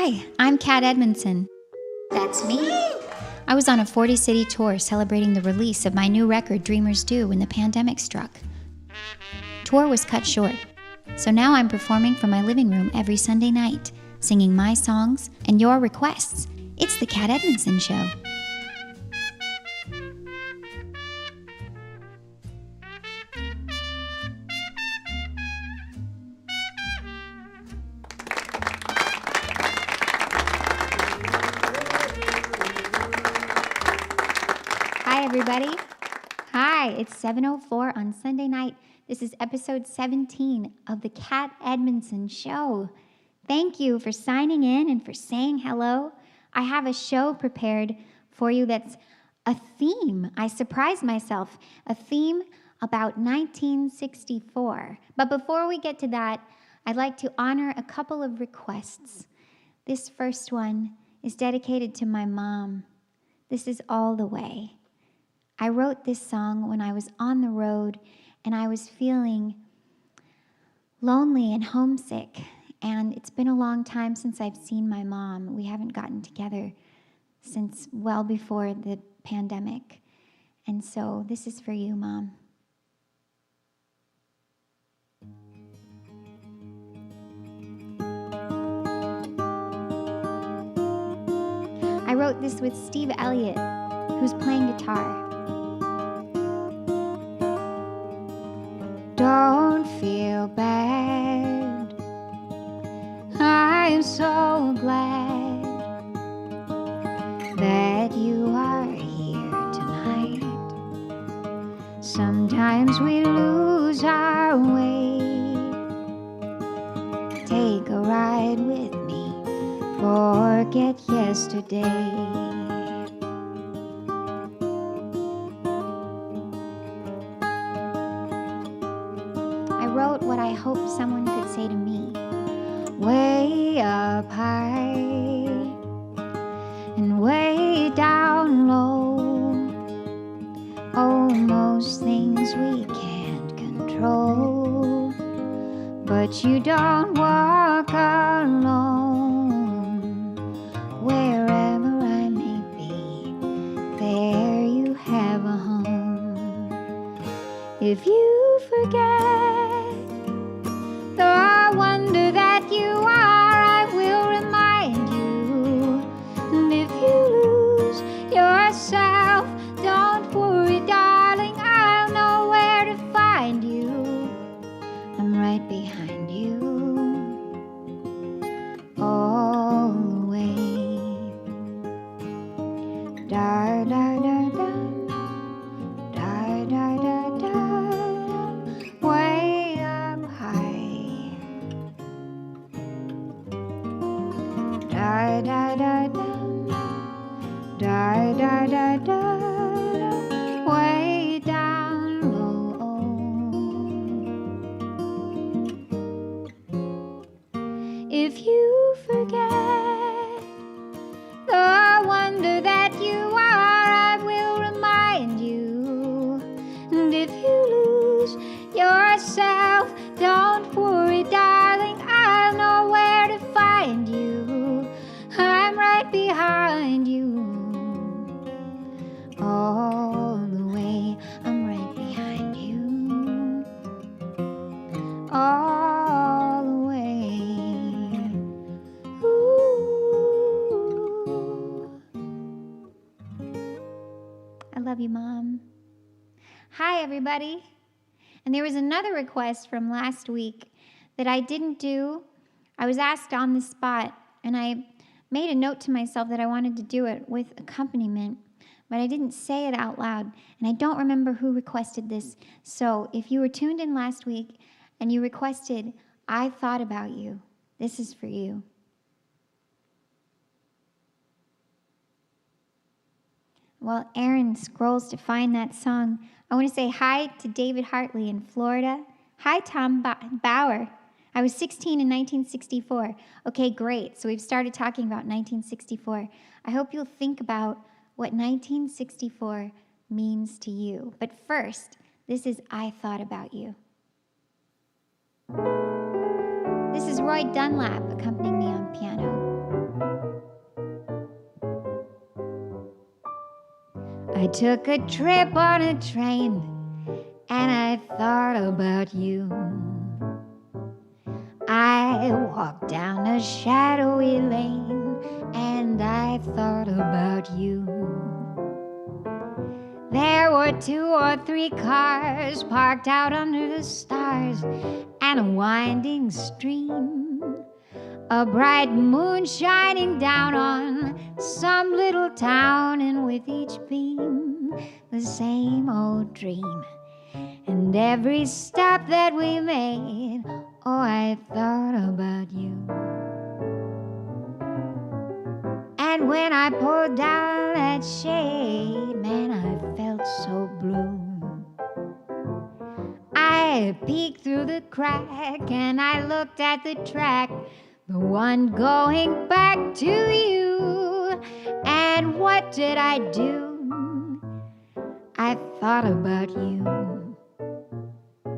Hi, I'm Kat Edmonson. That's me. I was on a 40-city tour celebrating the release of my new record, Dreamers Do, when the pandemic struck. Tour was cut short, so now I'm performing from my living room every Sunday night, singing my songs and your requests. It's the Kat Edmonson Show. Hi, everybody. Hi, it's 7:04 on Sunday night. This is episode 17 of the Kat Edmonson Show. Thank you for signing in and for saying hello. I have a show prepared for you that's a theme. I surprised myself. A theme about 1964. But before we get to that, I'd like to honor a couple of requests. This first one is dedicated to my mom. This is All the Way. I wrote this song when I was on the road and I was feeling lonely and homesick. And it's been a long time since I've seen my mom. We haven't gotten together since well before the pandemic. And so this is for you, Mom. I wrote this with Steve Elliott, who's playing guitar. Don't feel bad, I'm so glad that you are here tonight. Sometimes we lose our way. Take a ride with me, forget yesterday. Wrote what I hoped someone could say to me. Way up high and way down low. Oh, most things we can't control, but you don't walk alone. Wherever I may be, there you have a home. If you forget the wonder that you are, I will remind you. And if you lose yourself, don't worry, darling, I'll know where to find you. I'm right behind you, all the way. Da da da da, da da da da. Way up high, da da da da, da da da da, way down low. If you forget the wonder that you are, I will remind you. And if you lose yourself, don't worry, darling, I'll know where to find you. I'm right behind you, all the way. I'm right behind you, all the way. Ooh. I love you, Mom. Hi, everybody. And there was another request from last week that I didn't do. I was asked on the spot, and I made a note to myself that I wanted to do it with accompaniment, but I didn't say it out loud, and I don't remember who requested this. So if you were tuned in last week and you requested I Thought About You, this is for you. While Aaron scrolls to find that song, I want to say hi to David Hartley in Florida. Hi, Tom Bauer. I was 16 in 1964. Okay, great. So we've started talking about 1964. I hope you'll think about what 1964 means to you. But first, this is I Thought About You. This is Roy Dunlap accompanying me on piano. I took a trip on a train and I thought about you. I walked down a shadowy lane and I thought about you. There were 2 or 3 cars parked out under the stars and a winding stream, a bright moon shining down on some little town, and with each beam the same old dream. And every stop that we made, oh, I thought about you. And when I pulled down that shade, man, I felt so blue. I peeked through the crack and I looked at the track, the one going back to you. And what did I do? I thought about you. Woo!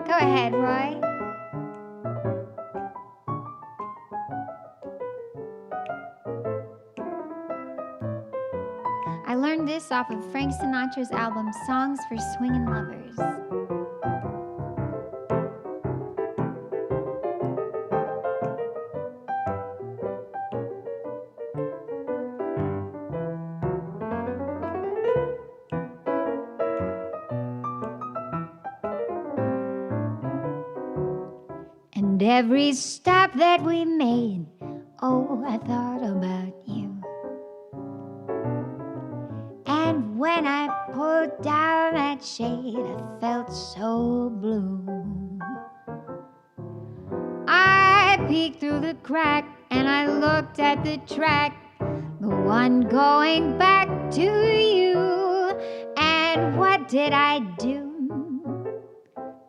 Go ahead, Roy. I learned this off of Frank Sinatra's album, Songs for Swingin' Lovers. And every stop that we made, oh, I thought about you. And when I pulled down that shade, I felt so blue. I peeked through the crack and I looked at the track, the one going back to you. And what did I do?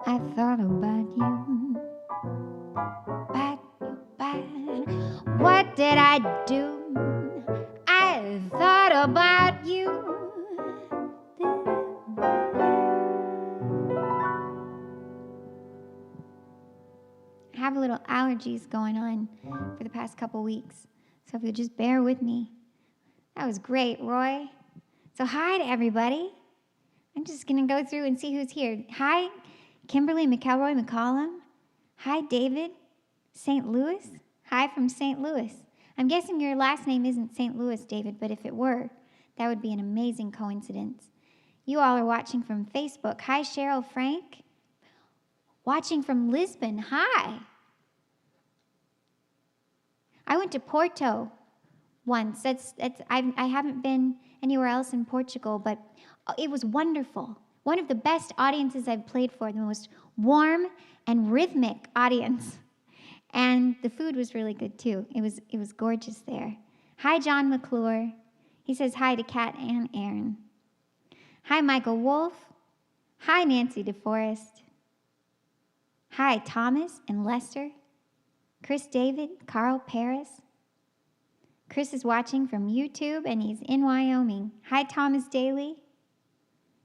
I thought about you. What did I do? I thought about you. I have a little allergies going on for the past couple weeks, so if you'll just bear with me. That was great, Roy. So hi to everybody. I'm just going to go through and see who's here. Hi, Kimberly McElroy McCollum. Hi, David, St. Louis. Hi from St. Louis. I'm guessing your last name isn't St. Louis, David, but if it were, that would be an amazing coincidence. You all are watching from Facebook. Hi, Cheryl Frank. Watching from Lisbon. Hi. I went to Porto once. I haven't been anywhere else in Portugal, but it was wonderful. One of the best audiences I've played for, the most warm and rhythmic audience. And the food was really good too. It was gorgeous there. Hi, John McClure. He says hi to Kat and Aaron. Hi, Michael Wolf. Hi, Nancy DeForest. Hi, Thomas and Lester. Chris David, Carl Paris. Chris is watching from YouTube and he's in Wyoming. Hi, Thomas Daly.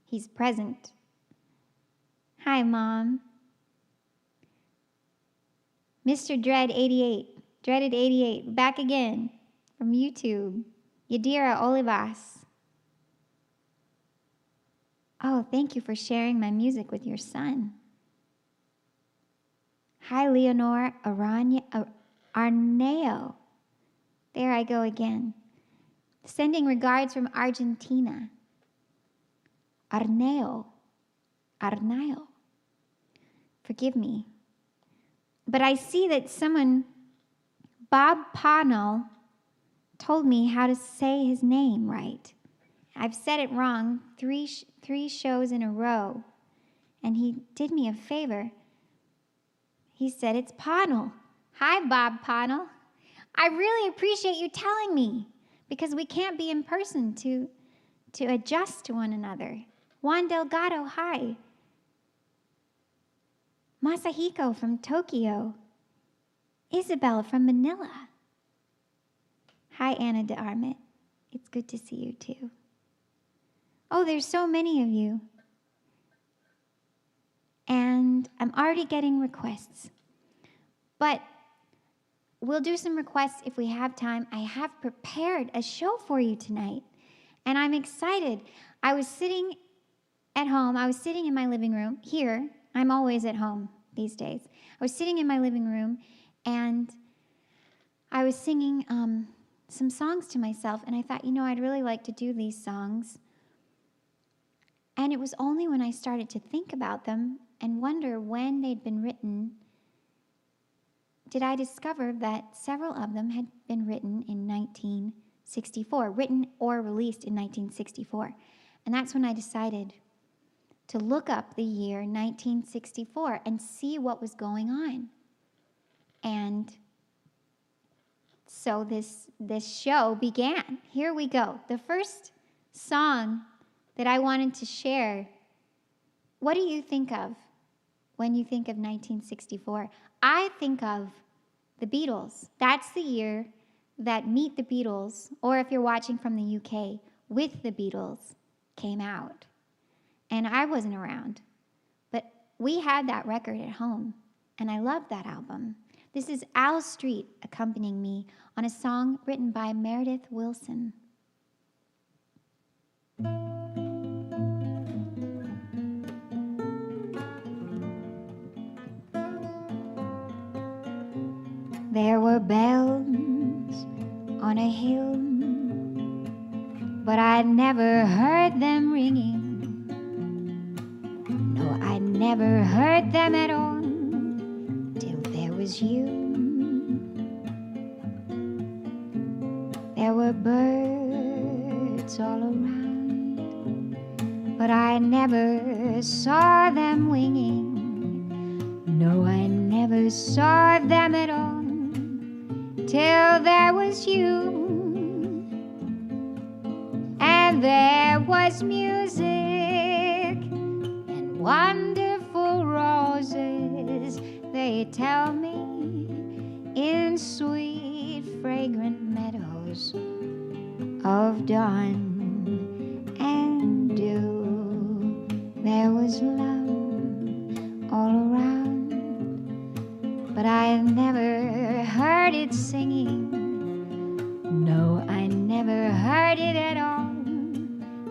He's present. Hi, Mom. Mr. Dread 88, Dreaded 88, back again from YouTube. Yadira Olivas. Oh, thank you for sharing my music with your son. Hi, Leonore Arneo. There I go again. Sending regards from Argentina. Arneo. Forgive me. But I see that someone, Bob Panel, told me how to say his name right. I've said it wrong three shows in a row, and he did me a favor. He said it's Panel. Hi, Bob Panel. I really appreciate you telling me, because we can't be in person to adjust to one another. Juan Delgado, hi. Masahiko from Tokyo. Isabel from Manila. Hi, Anna de Armit. It's good to see you too. Oh, there's so many of you. And I'm already getting requests. But we'll do some requests if we have time. I have prepared a show for you tonight, and I'm excited. I was sitting at home. I was sitting in my living room here. I'm always at home these days. I was sitting in my living room, and I was singing some songs to myself, and I thought, I'd really like to do these songs. And it was only when I started to think about them and wonder when they'd been written did I discover that several of them had been written in 1964, written or released in 1964. And that's when I decided to look up the year 1964 and see what was going on. And so this show began. Here we go. The first song that I wanted to share, what do you think of when you think of 1964? I think of the Beatles. That's the year that Meet the Beatles, or if you're watching from the UK, With the Beatles, came out. And I wasn't around, but we had that record at home, and I loved that album. This is Al Street accompanying me on a song written by Meredith Willson. There were bells on a hill, but I never heard them ringing. No, I never heard them at all till there was you. There were birds all around, but I never saw them winging. No, I never saw them at all till there was you. And there was music and wonderful roses, they tell me, in sweet fragrant meadows of dawn and dew. There was love all around, but I never heard it singing. No, I never heard it at all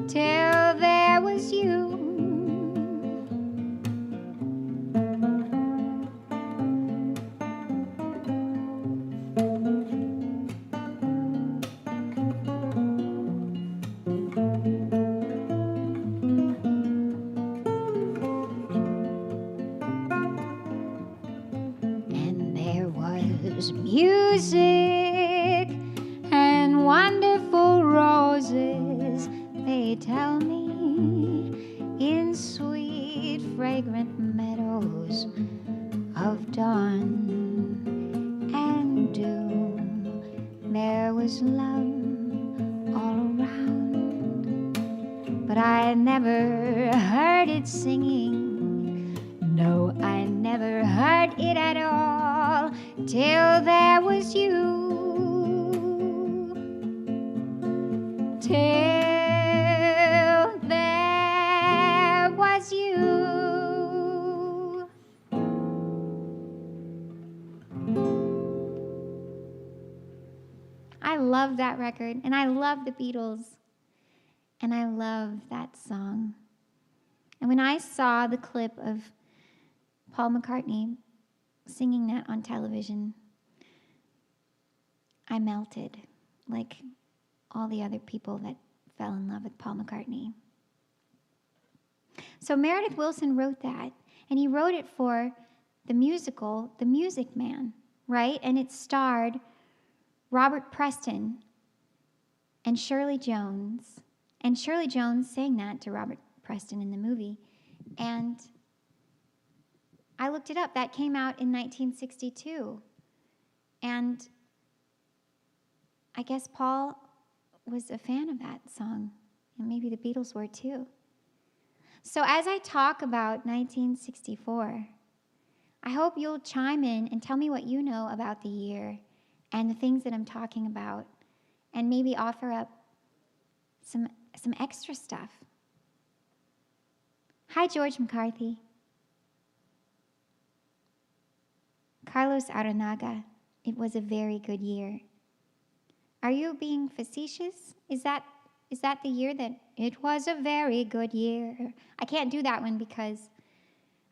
till there was you. Music and wonderful roses, they tell me, in sweet fragrant meadows of dawn and dew. There was love all around, but I never heard it singing. No, I never heard it at all till there was you. Till there was you. I love that record, and I love the Beatles, and I love that song. And when I saw the clip of Paul McCartney singing that on television, I melted like all the other people that fell in love with Paul McCartney. So Meredith Willson wrote that, and he wrote it for the musical The Music Man, right? And it starred Robert Preston and Shirley Jones. And Shirley Jones sang that to Robert Preston in the movie. And I looked it up. That came out in 1962. And I guess Paul was a fan of that song. And maybe the Beatles were too. So as I talk about 1964, I hope you'll chime in and tell me what you know about the year and the things that I'm talking about, and maybe offer up some extra stuff. Hi, George McCarthy. Carlos Aranaga. It was a very good year. Are you being facetious? Is that the year that it was a very good year? I can't do that one because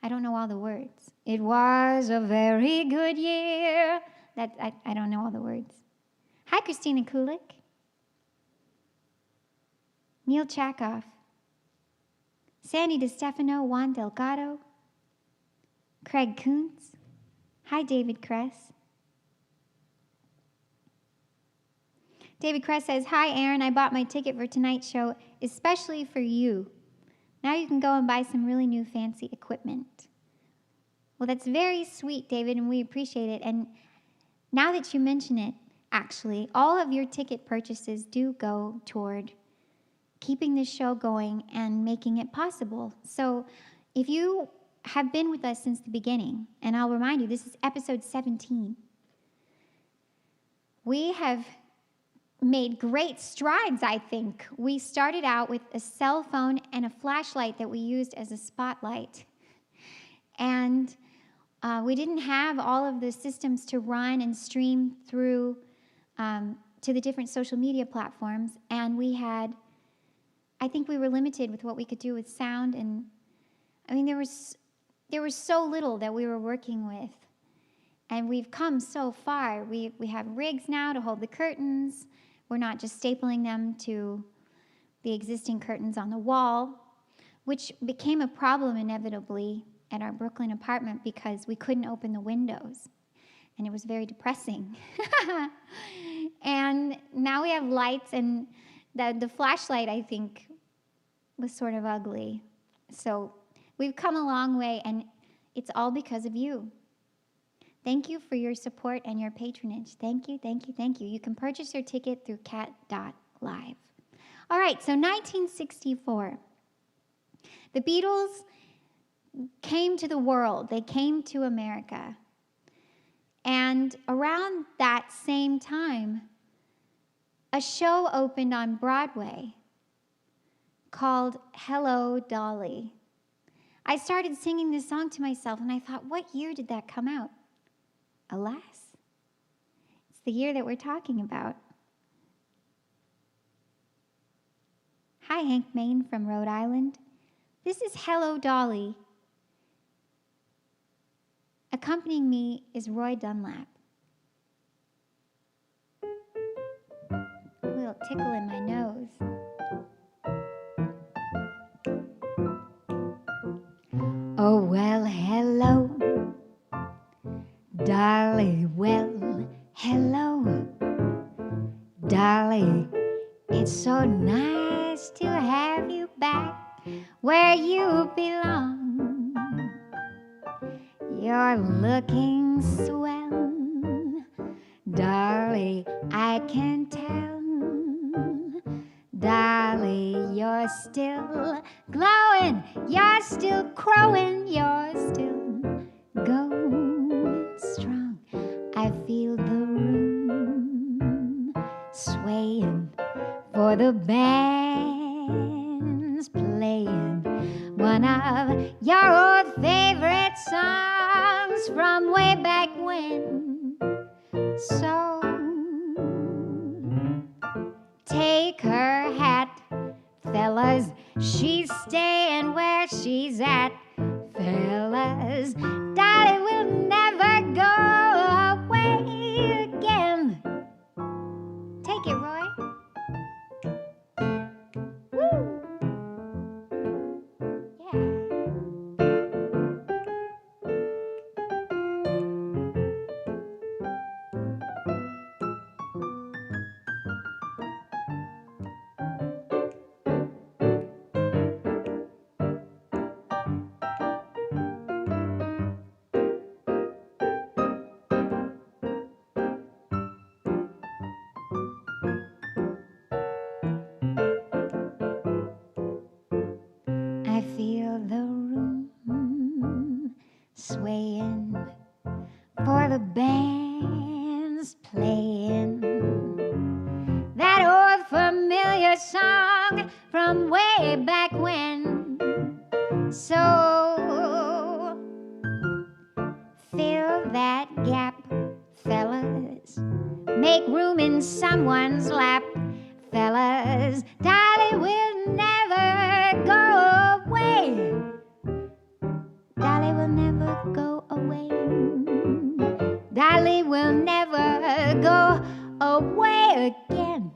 I don't know all the words. It was a very good year. I don't know all the words. Hi, Christina Kulik. Neil Chakoff. Sandy DeStefano, Juan Delgado. Craig Kuntz. Hi, David Kress. David Kress says, hi, Aaron. I bought my ticket for tonight's show, especially for you. Now you can go and buy some really new fancy equipment. Well, that's very sweet, David, and we appreciate it. And now that you mention it, actually, all of your ticket purchases do go toward keeping this show going and making it possible. So if you have been with us since the beginning, and I'll remind you, this is episode 17, we have made great strides, I think. We started out with a cell phone and a flashlight that we used as a spotlight. And we didn't have all of the systems to run and stream through to the different social media platforms. And I think we were limited with what we could do with sound. And I mean, there was so little that we were working with. And we've come so far. We have rigs now to hold the curtains. We're not just stapling them to the existing curtains on the wall, which became a problem inevitably at our Brooklyn apartment because we couldn't open the windows. And it was very depressing. And now we have lights, and the flashlight, I think, was sort of ugly. So we've come a long way, and it's all because of you. Thank you for your support and your patronage. Thank you, thank you, thank you. You can purchase your ticket through cat.live. All right, so 1964. The Beatles came to the world. They came to America. And around that same time, a show opened on Broadway called Hello Dolly. I started singing this song to myself, and I thought, what year did that come out? Alas, it's the year that we're talking about. Hi, Hank Main from Rhode Island. This is Hello Dolly. Accompanying me is Roy Dunlap. A little tickle in my nose. Oh, well, hello, Dolly. Well, hello, Dolly. It's so nice to have you back where you belong. You're looking swell, Dolly, I can tell. Dolly, you're still glowing, you're still crowing, you're still going strong. I feel the room swaying, for the band's playing one of your old favorite songs from way back when. So take her hat, fellas, she's staying where she's at. Fellas, Dolly will never go away again. Take it, Roy. Woo! Yeah. I feel the room swaying, for the band's playing that old familiar song from way back when. So fill that gap, fellas, make room in someone's lap. Fellas, Dolly will never go away. Dolly will never go away. Dolly will never go away again.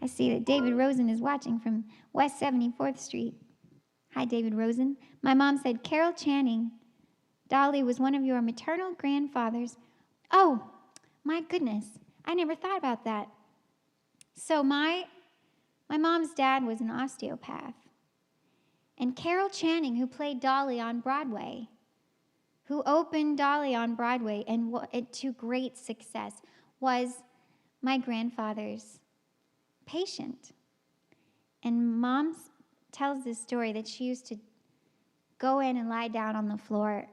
I see that David Rosen is watching from West 74th Street. Hi, David Rosen. My mom said, Carol Channing, Dolly was one of your maternal grandfathers. Oh, my goodness. I never thought about that. So my mom's dad was an osteopath. And Carol Channing, who played Dolly on Broadway, who opened Dolly on Broadway and to great success, was my grandfather's patient. And Mom tells this story that she used to go in and lie down on the floor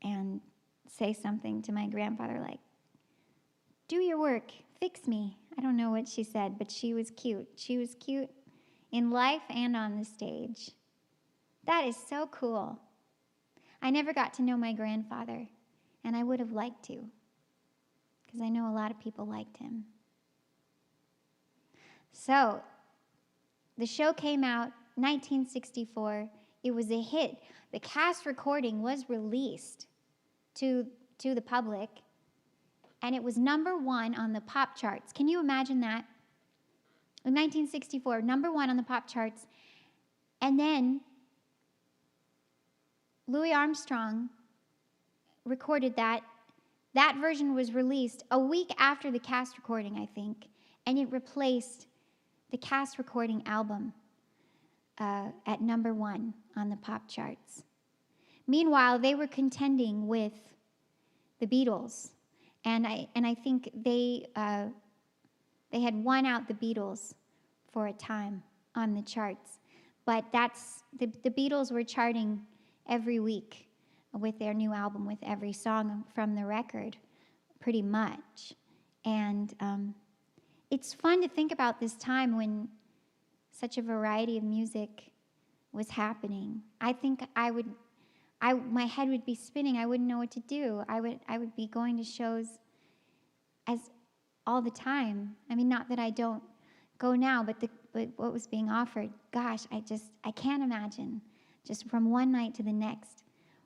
and say something to my grandfather like, do your work, fix me. I don't know what she said, but she was cute. She was cute in life and on the stage. That is so cool. I never got to know my grandfather, and I would have liked to, because I know a lot of people liked him. So, the show came out 1964. It was a hit. The cast recording was released to the public, and it was #1 on the pop charts. Can you imagine that? In 1964, #1 on the pop charts. And then Louis Armstrong recorded that. That version was released a week after the cast recording, I think, and it replaced the cast recording album at #1 on the pop charts. Meanwhile, they were contending with the Beatles, and I think they had won out the Beatles for a time on the charts. But the Beatles were charting every week with their new album, with every song from the record, pretty much. And it's fun to think about this time when such a variety of music was happening. I think my head would be spinning. I wouldn't know what to do. I would be going to shows as all the time. I mean, not that I don't go now, but what was being offered, gosh, I can't imagine, just from one night to the next,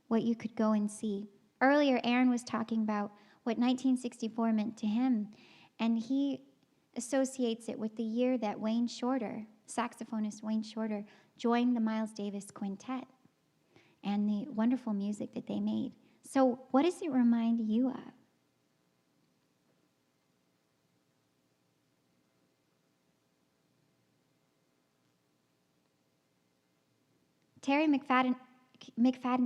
what you could go and see. Earlier, Aaron was talking about what 1964 meant to him, and he associates it with the year that Wayne Shorter, saxophonist Wayne Shorter, joined the Miles Davis Quintet and the wonderful music that they made. So what does it remind you of? Terry McFadden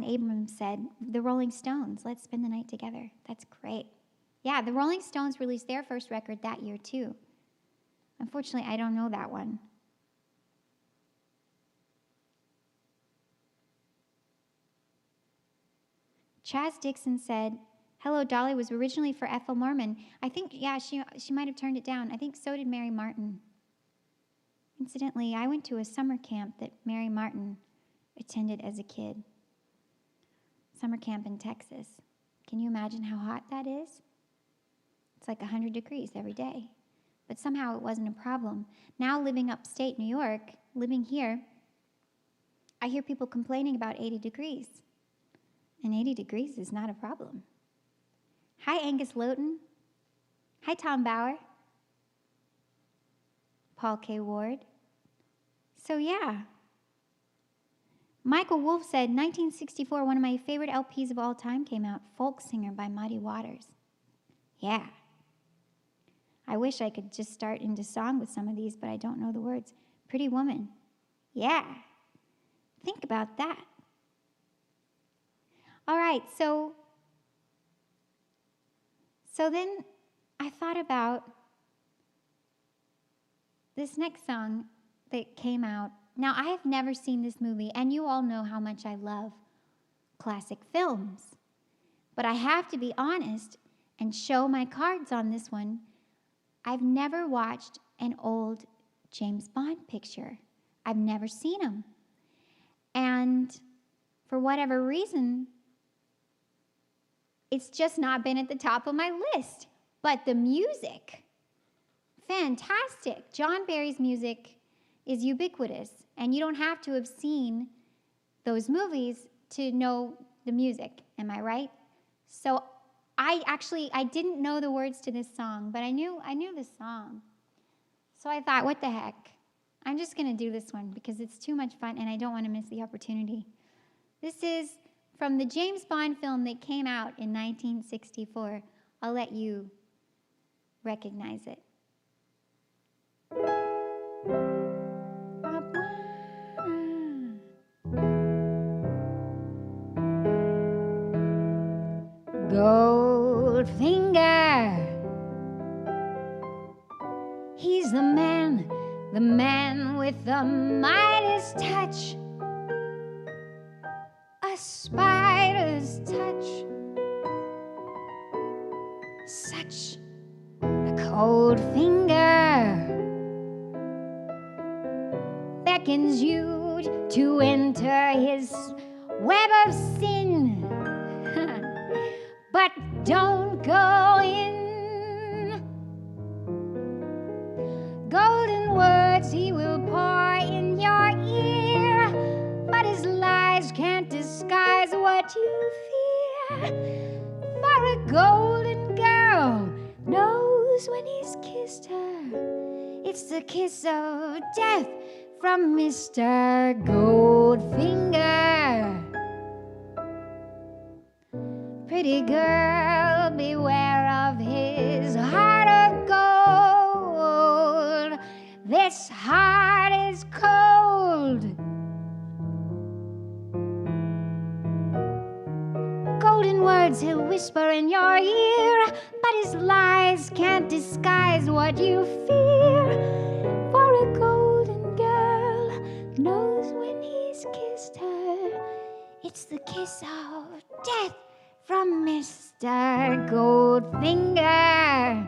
Abrams said, the Rolling Stones, let's spend the night together. That's great. Yeah, the Rolling Stones released their first record that year too. Unfortunately, I don't know that one. Chaz Dixon said, Hello Dolly was originally for Ethel Merman. I think, yeah, she might have turned it down. I think so did Mary Martin. Incidentally, I went to a summer camp that Mary Martin attended as a kid. Summer camp in Texas. Can you imagine how hot that is? It's like 100 degrees every day. But somehow it wasn't a problem. Now living upstate New York, living here, I hear people complaining about 80 degrees. And 80 degrees is not a problem. Hi, Angus Lowton. Hi, Tom Bauer. Paul K. Ward. So yeah. Michael Wolff said, 1964, one of my favorite LPs of all time came out, Folk Singer by Muddy Waters. Yeah. I wish I could just start into song with some of these, but I don't know the words. Pretty Woman. Yeah. Think about that. All right, so then I thought about this next song that came out. Now, I have never seen this movie, and you all know how much I love classic films. But I have to be honest and show my cards on this one. I've never watched an old James Bond picture. I've never seen them. And for whatever reason, it's just not been at the top of my list. But the music, fantastic. John Barry's music is ubiquitous, and you don't have to have seen those movies to know the music. Am I right? So I didn't know the words to this song, but I knew this song. So I thought, what the heck? I'm just going to do this one because it's too much fun and I don't want to miss the opportunity. This is from the James Bond film that came out in 1964. I'll let you recognize it. Goldfinger, he's the man with the Midas touch, a spider's touch, such a cold finger beckons you to enter his web of sin. But don't go in. Golden words he will pour in your ear, but his lies can't disguise what you fear. For a golden girl knows when he's kissed her, it's the kiss of death from Mr. Goldfinger. Pretty girl, beware of his heart of gold. This heart is cold. Golden words he'll whisper in your ear, but his lies can't disguise what you fear. For a golden girl knows when he's kissed her, it's the kiss of death from Mr. Goldfinger.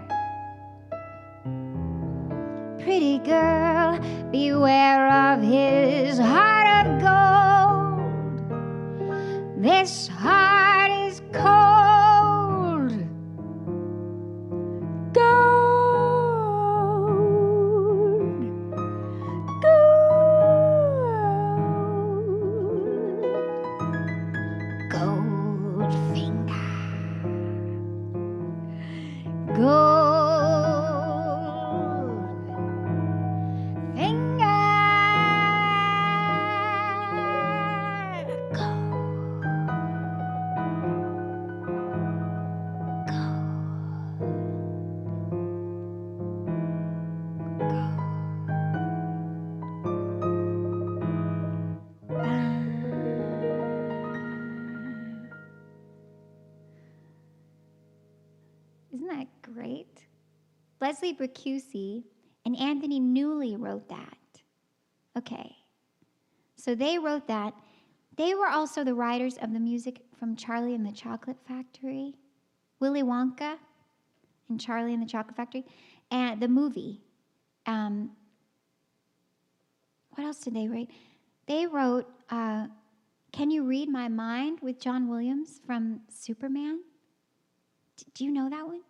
Pretty girl, beware of his heart of gold. This heart is cold. Gold. Gold. Goldfinger. Isn't that great? Leslie Bricusse and Anthony Newley wrote that. Okay, so they wrote that. They were also the writers of the music from Charlie and the Chocolate Factory, Willy Wonka and Charlie and the Chocolate Factory, and the movie. What else did they write? They wrote Can You Read My Mind with John Williams from Superman. Do you know that one?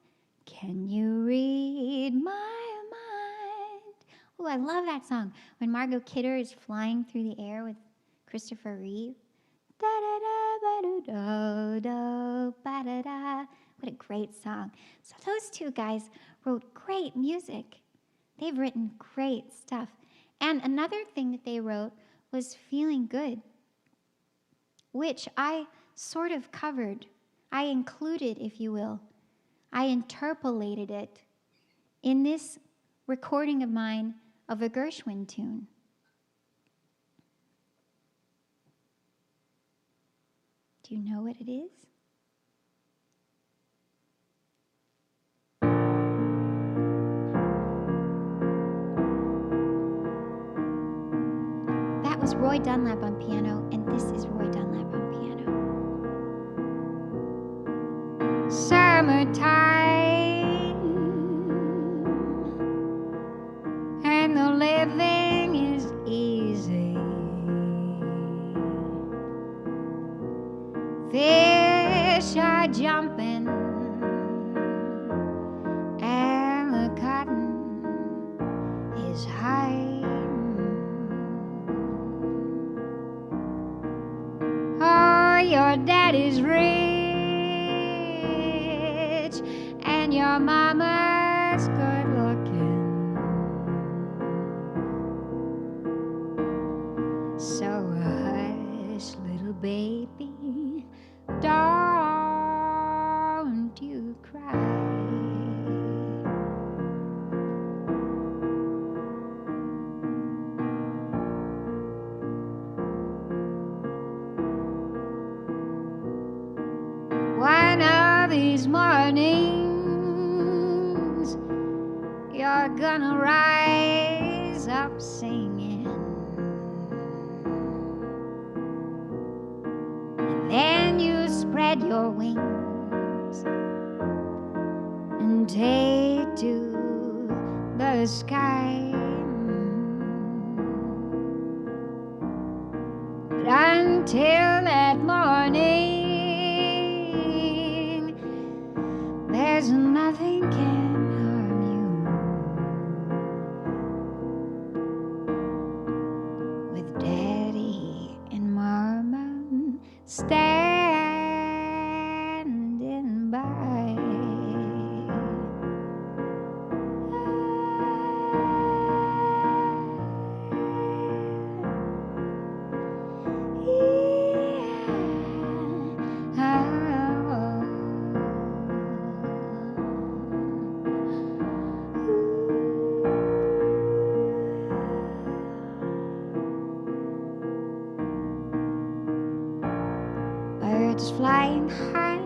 Can you read my mind? Oh, I love that song. When Margot Kidder is flying through the air with Christopher Reeve. Da-da-da-ba-do-do-do-ba-da-da. What a great song. So those two guys wrote great music. They've written great stuff. And another thing that they wrote was Feeling Good, which I sort of covered. I included, if you will. I interpolated it in this recording of mine of a Gershwin tune. Do you know what it is? That was Roy Dunlap on piano, and this is Roy Dunlap on piano. Summertime, and the living is easy. Fish are jumping and the cotton is high. Oh, your daddy's rich and your mama's good looking. So hush, little baby, don't you cry. One of these mornings, you're gonna rise up singing, and then you spread your wings and take to the sky. But until that morning, there's nothing can harm you with Daddy and Mama standing by. Birds flying high,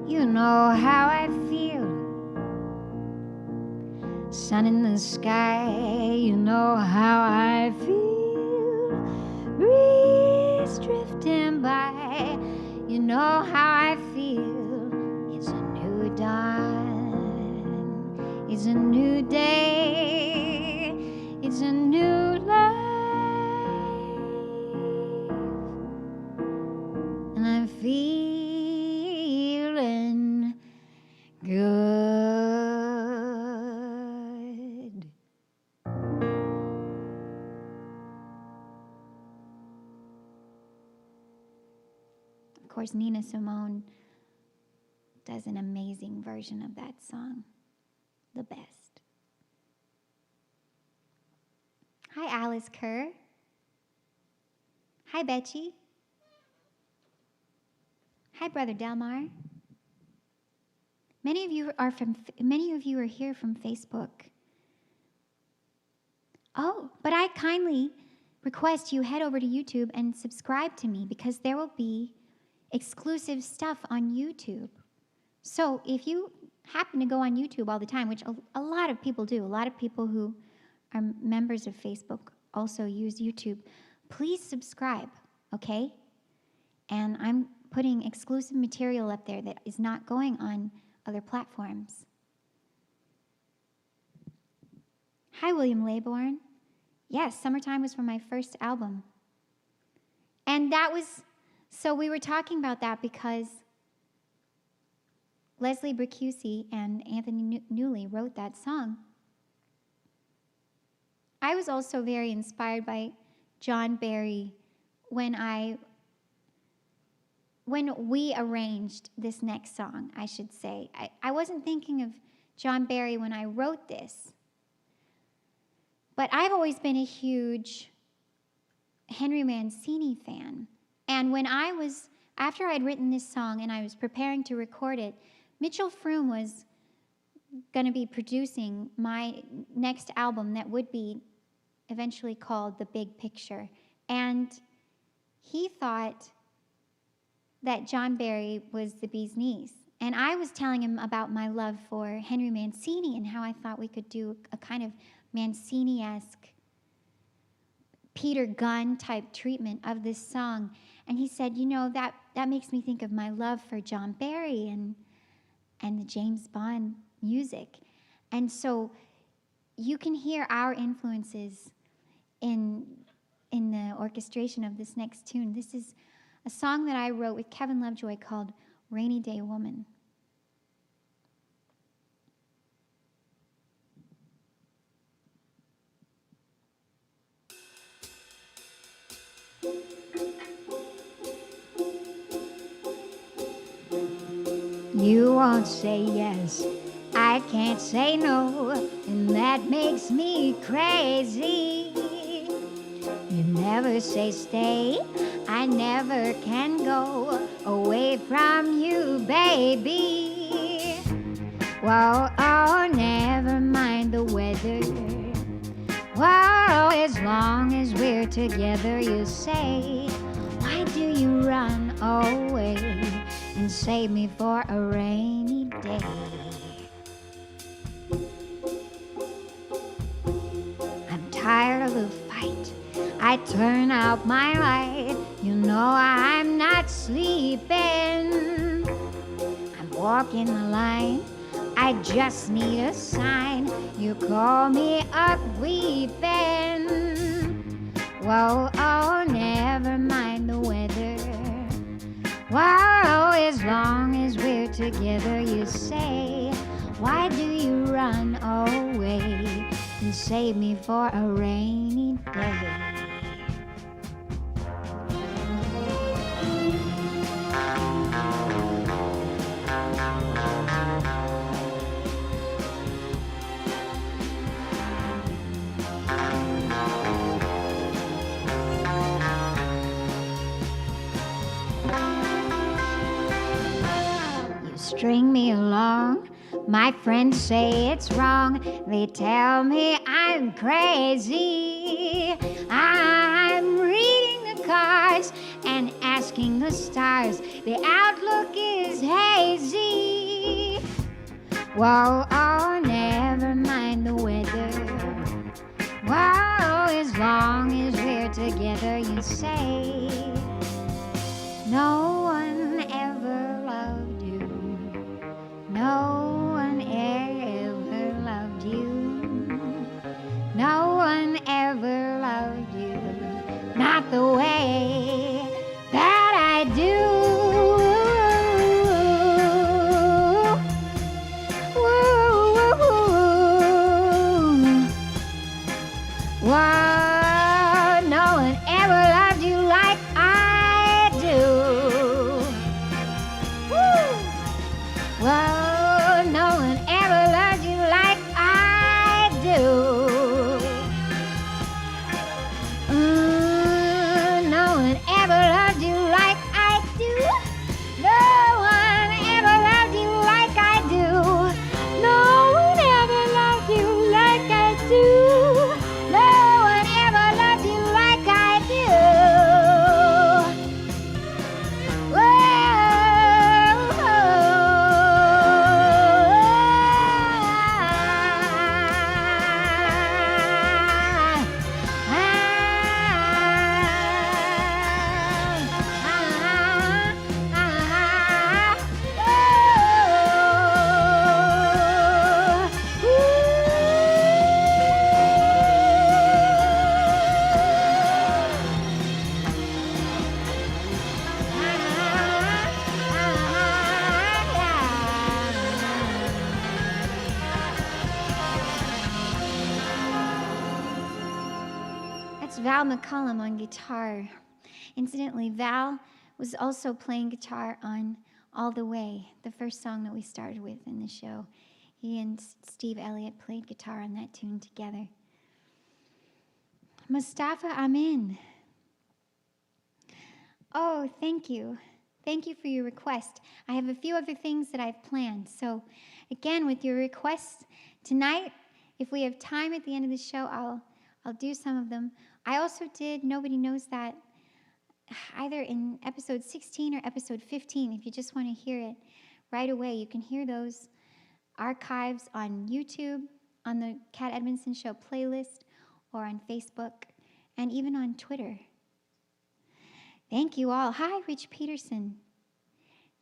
you know how I feel. Sun in the sky, you know how I feel. Breeze drifting by, you know how I feel. It's a new dawn, it's a new day, it's a new life. And I'm feeling good. Of course, Nina Simone does an amazing version of that song. The best. Hi, Alice Kerr. Hi, Betchy. Hi, Brother Delmar. Many of you are here from Facebook. Oh, but I kindly request you head over to YouTube and subscribe to me, because there will be exclusive stuff on YouTube. So if you happen to go on YouTube all the time, which a lot of people do, a lot of people who are members of Facebook also use YouTube, please subscribe, okay? And I'm putting exclusive material up there that is not going on other platforms. Hi, William Laybourne. Yes, Summertime was from my first album. And so we were talking about that because Leslie Bricusse and Anthony Newley wrote that song. I was also very inspired by John Barry when we arranged this next song, I should say. I wasn't thinking of John Barry when I wrote this, but I've always been a huge Henry Mancini fan. And after I'd written this song and I was preparing to record it, Mitchell Froom was going to be producing my next album that would be eventually called The Big Picture. And he thought that John Barry was the bee's knees. And I was telling him about my love for Henry Mancini and how I thought we could do a kind of Mancini-esque Peter Gunn type treatment of this song. And he said, that makes me think of my love for John Barry and the James Bond music. And so you can hear our influences in the orchestration of this next tune. This is a song that I wrote with Kevin Lovejoy called Rainy Day Woman. You won't say yes, I can't say no, and that makes me crazy. You never say stay, I never can go away from you, baby. Whoa, oh, never mind the weather. Whoa, as long as we're together, you say, why do you run away and save me for a rainy day? I'm tired of the fight, I turn out my light. You know I'm not sleeping, I'm walking the line, I just need a sign. You call me up weeping. Whoa, oh, never mind the weather. Whoa, as long as we're together, you say, why do you run away and save me for a rainy day? String me along, my friends say it's wrong. They tell me I'm crazy. I'm reading the cards and asking the stars. The outlook is hazy. Whoa, oh, never mind the weather. Whoa, as long as we're together, you say, no one ever loved you. No one ever loved you. No one ever loved you. Not the way that I do. Whoa, no one ever loved you like I do. Whoa. No one ever loved you like I do. No one ever loved you like I do. No one ever loved you like I do. No one ever loved you like I do. No one ever loved you like I do. Val McCollum on guitar. Incidentally, Val was also playing guitar on All the Way, the first song that we started with in the show. He and Steve Elliott played guitar on that tune together. Mustafa Amin. Oh, thank you. Thank you for your request. I have a few other things that I've planned. So, again, with your requests tonight, if we have time at the end of the show, I'll do some of them. I also did Nobody Knows That either in episode 16 or episode 15. If you just want to hear it right away, you can hear those archives on YouTube, on the Cat Edmonson Show playlist, or on Facebook, and even on Twitter. Thank you all. Hi, Rich Peterson.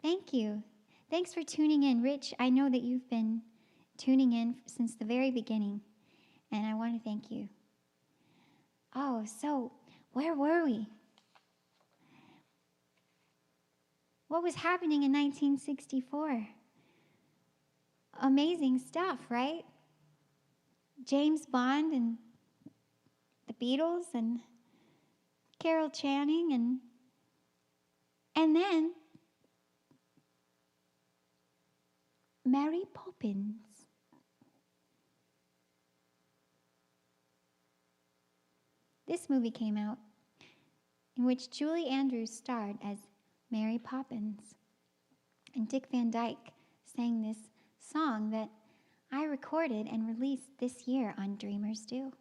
Thank you. Thanks for tuning in. Rich, I know that you've been tuning in since the very beginning, and I want to thank you. Oh, so where were we? what was happening in 1964? Amazing stuff, right? James Bond and the Beatles and Carol Channing and then Mary Poppins. This movie came out in which Julie Andrews starred as Mary Poppins. And Dick Van Dyke sang this song that I recorded and released this year on Dreamers Do.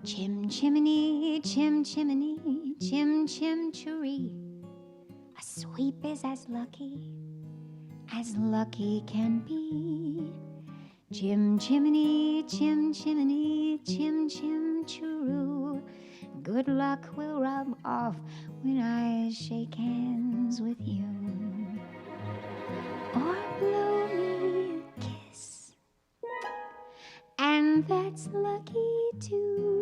Chim chimney, chim chimney, chim chim chiree. A sweep is as lucky can be. Chim chimney, chim chimney, chim chim chiroo. Good luck will rub off when I shake hands with you. Or blow me a kiss, and that's lucky too.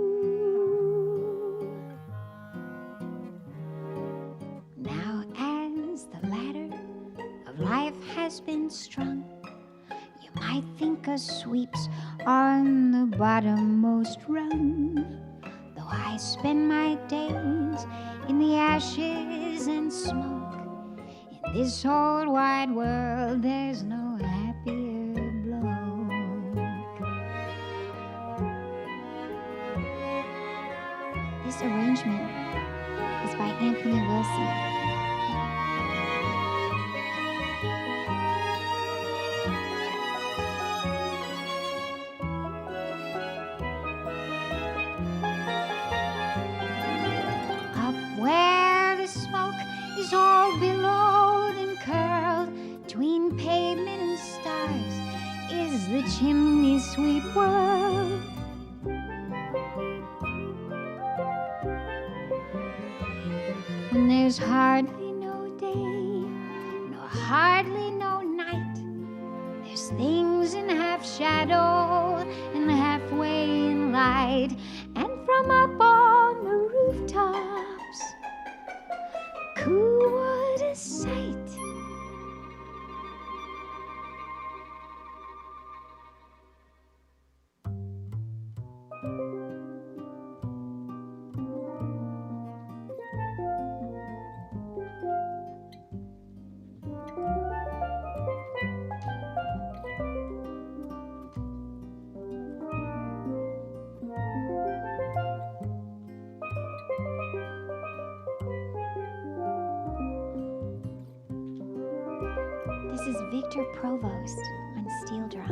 Now as the ladder of life has been strung, you might think a sweep's on the bottommost rung. Though I spend my days in the ashes and smoke, in this old wide world there's no happier bloke. This arrangement is by Anthony Wilson. Where the smoke is all billowed and curled between pavement and stars is the chimney sweep world. When there's hardly no day, nor hardly no night, there's things in half shadow and halfway in light, and from up on the rooftops, cool, what a sight. This is Victor Provost on steel drum.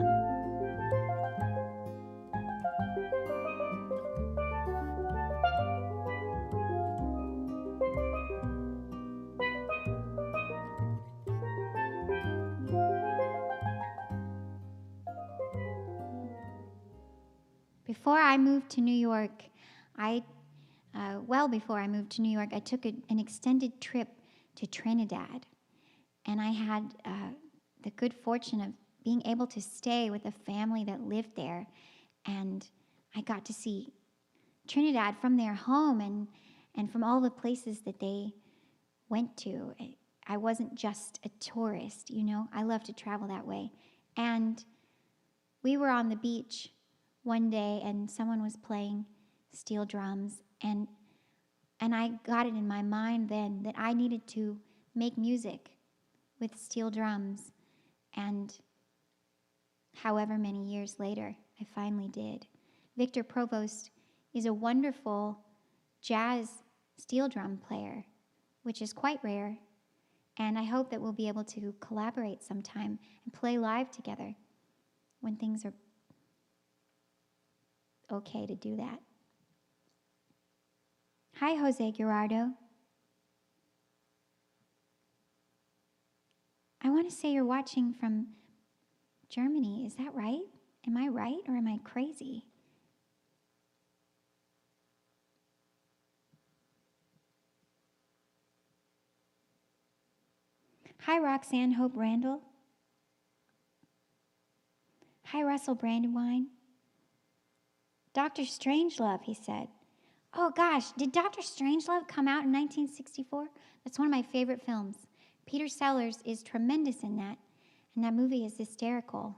Before I moved to New York, before I moved to New York, I took an extended trip to Trinidad. And I had the good fortune of being able to stay with a family that lived there. And I got to see Trinidad from their home and from all the places that they went to. I wasn't just a tourist, you know. I love to travel that way. And we were on the beach one day and someone was playing steel drums. And I got it in my mind then that I needed to make music with steel drums, and however many years later, I finally did. Victor Provost is a wonderful jazz steel drum player, which is quite rare, and I hope that we'll be able to collaborate sometime and play live together when things are okay to do that. Hi, Jose Gerardo. I want to say you're watching from Germany. Is that right? Am I right or am I crazy? Hi, Roxanne Hope Randall. Hi, Russell Brandywine. Dr. Strangelove, he said. Oh gosh, did Dr. Strangelove come out in 1964? That's one of my favorite films. Peter Sellers is tremendous in that, and that movie is hysterical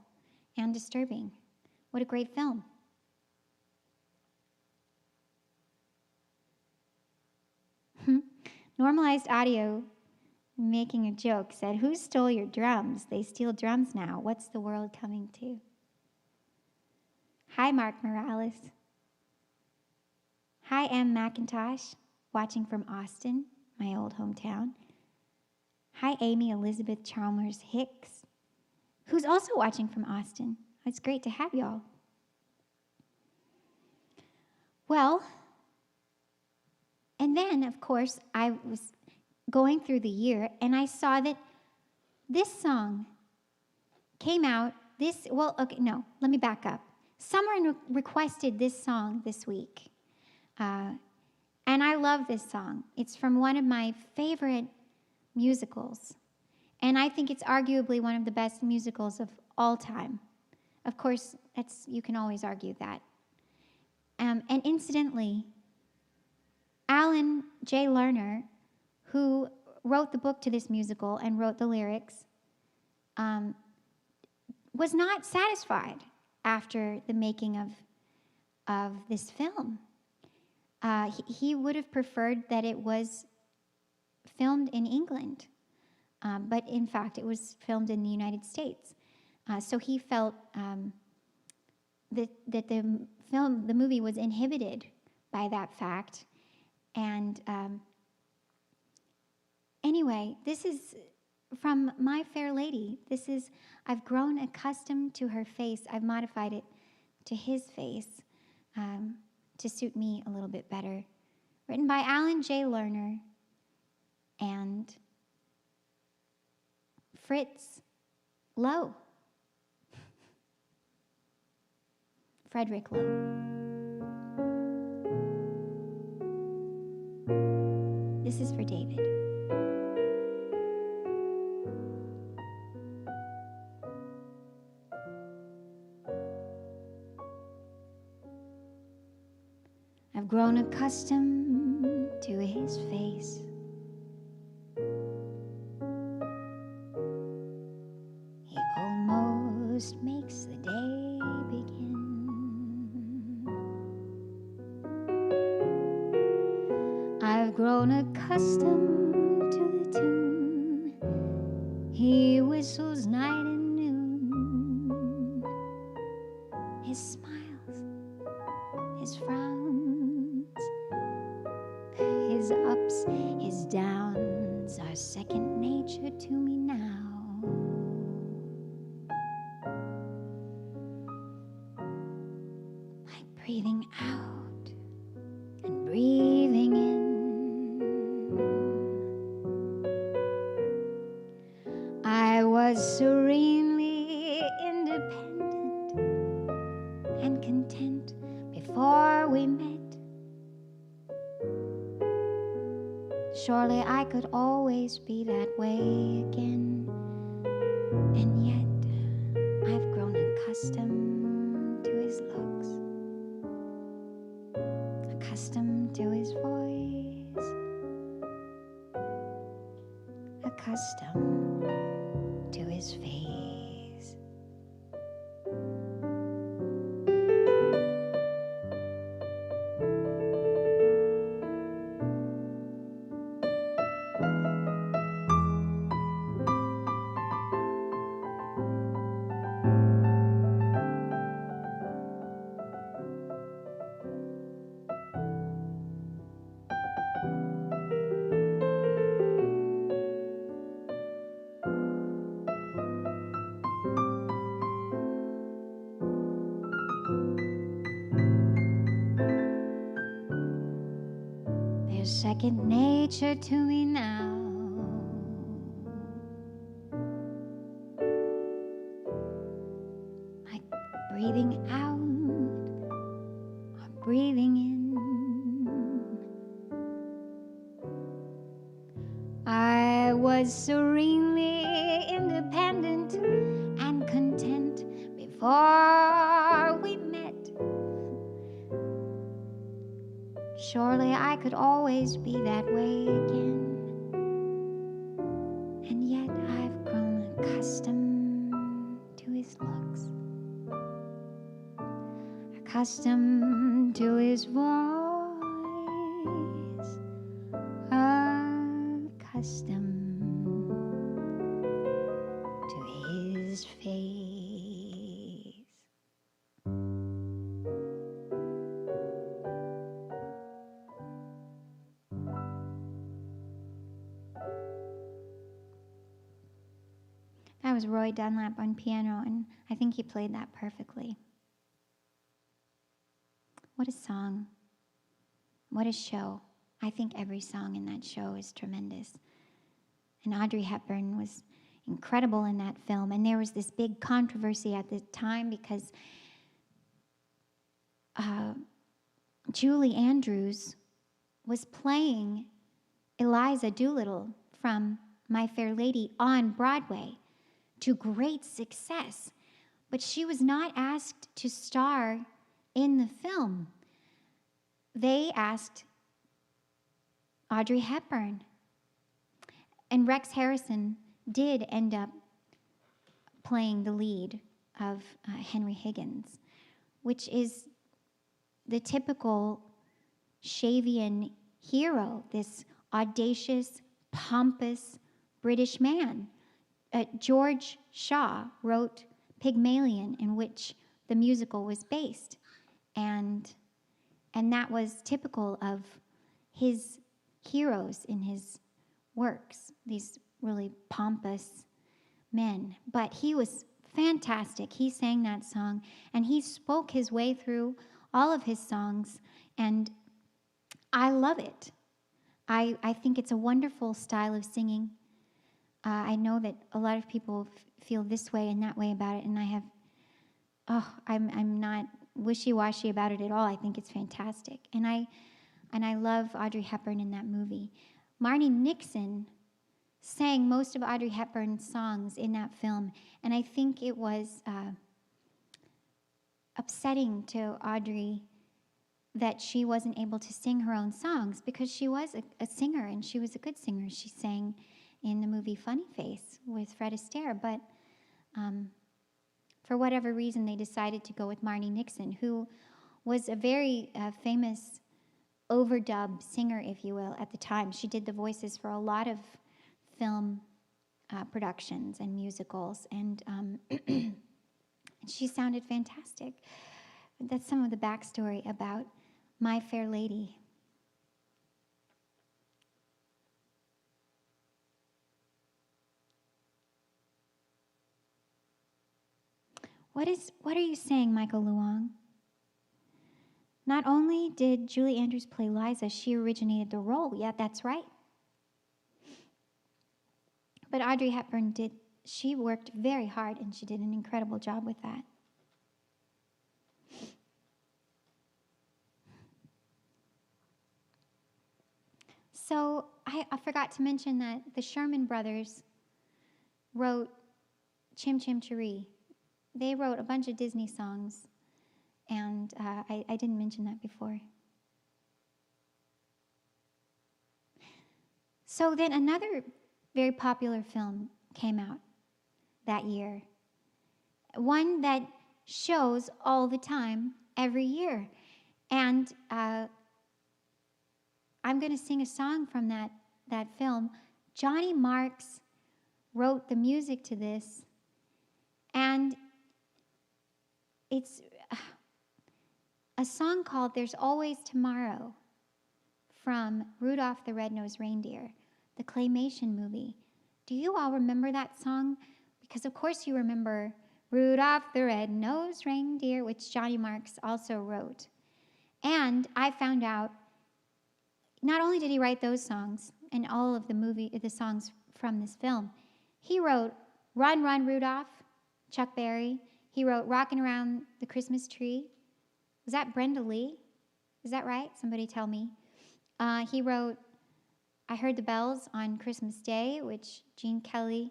and disturbing. What a great film. Normalized Audio, making a joke, said, "Who stole your drums? They steal drums now. What's the world coming to?" Hi, Mark Morales. Hi, M. McIntosh, watching from Austin, my old hometown. Hi, Amy Elizabeth Chalmers Hicks, who's also watching from Austin. It's great to have y'all. Well, and then, of course, I was going through the year, and I saw that this song came out let me back up. Someone requested this song this week, and I love this song. It's from one of my favorite musicals, and I think it's arguably one of the best musicals of all time. Of course, you can always argue that. And incidentally, Alan J. Lerner, who wrote the book to this musical and wrote the lyrics, was not satisfied after the making of this film. He would have preferred that it was filmed in England, but in fact it was filmed in the United States. So he felt that the movie was inhibited by that fact. And anyway, this is from My Fair Lady. I've grown accustomed to her face. I've modified it to his face to suit me a little bit better. Written by Alan J. Lerner and Fritz Lowe. Frederick Lowe. This is for David. I've grown accustomed to his face. He almost makes the day begin. I've grown accustomed to the tune he whistles night and noon. His smiles, his frowns, his ups, his downs are second nature to me now. Like breathing out and breathing in. I was serenely independent and content before we met. Surely I could always be that way again. And yet I've grown accustomed to his looks, accustomed to his voice, accustomed to his face. Second nature to me now. Like breathing out or breathing in. I was serenely independent and content before Surely I could always be that way again. And yet I've grown accustomed to his looks, accustomed to his voice, accustomed to his face. That was Roy Dunlap on piano, and I think he played that perfectly. What a song. What a show. I think every song in that show is tremendous. And Audrey Hepburn was incredible in that film. And there was this big controversy at the time because Julie Andrews was playing Eliza Doolittle from My Fair Lady on Broadway to great success. But she was not asked to star in the film. They asked Audrey Hepburn. And Rex Harrison did end up playing the lead of Henry Higgins, which is the typical Shavian hero, this audacious, pompous British man. George Shaw wrote Pygmalion, in which the musical was based. And that was typical of his heroes in his works, these really pompous men. But he was fantastic. He sang that song, and he spoke his way through all of his songs, and I love it. I think it's a wonderful style of singing. I know that a lot of people feel this way and that way about it, and I'm not wishy-washy about it at all. I think it's fantastic, and I love Audrey Hepburn in that movie. Marni Nixon sang most of Audrey Hepburn's songs in that film, and I think it was upsetting to Audrey that she wasn't able to sing her own songs, because she was a singer, and she was a good singer. She sang in the movie Funny Face with Fred Astaire, but for whatever reason, they decided to go with Marni Nixon, who was a very famous overdub singer, if you will, at the time. She did the voices for a lot of film productions and musicals, and she sounded fantastic. That's some of the backstory about My Fair Lady. What are you saying, Michael Luong? Not only did Julie Andrews play Liza, she originated the role. Yeah, that's right. But Audrey Hepburn she worked very hard, and she did an incredible job with that. So I forgot to mention that the Sherman Brothers wrote Chim Chim Cher-ee. They wrote a bunch of Disney songs, and I didn't mention that before. So then another very popular film came out that year, one that shows all the time, every year. And I'm going to sing a song from that film. Johnny Marks wrote the music to this, and it's a song called There's Always Tomorrow from Rudolph the Red-Nosed Reindeer, the claymation movie. Do you all remember that song? Because of course you remember Rudolph the Red-Nosed Reindeer, which Johnny Marks also wrote. And I found out, not only did he write those songs and all of the songs from this film, he wrote Run, Run, Rudolph, Chuck Berry. He wrote Rockin' Around the Christmas Tree. Was that Brenda Lee? Is that right? Somebody tell me. He wrote I Heard the Bells on Christmas Day, which Bing Crosby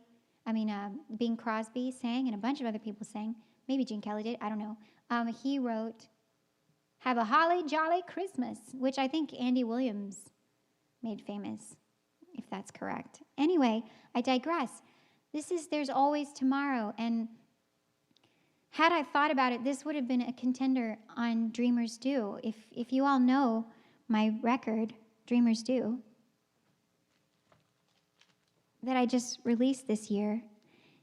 sang, and a bunch of other people sang. Maybe Gene Kelly did, I don't know. He wrote Have a holly jolly Christmas, which I think Andy Williams made famous, if that's correct. Anyway, I digress. This is There's Always Tomorrow, and had I thought about it, this would have been a contender on Dreamers Do. If you all know my record, Dreamers Do, that I just released this year,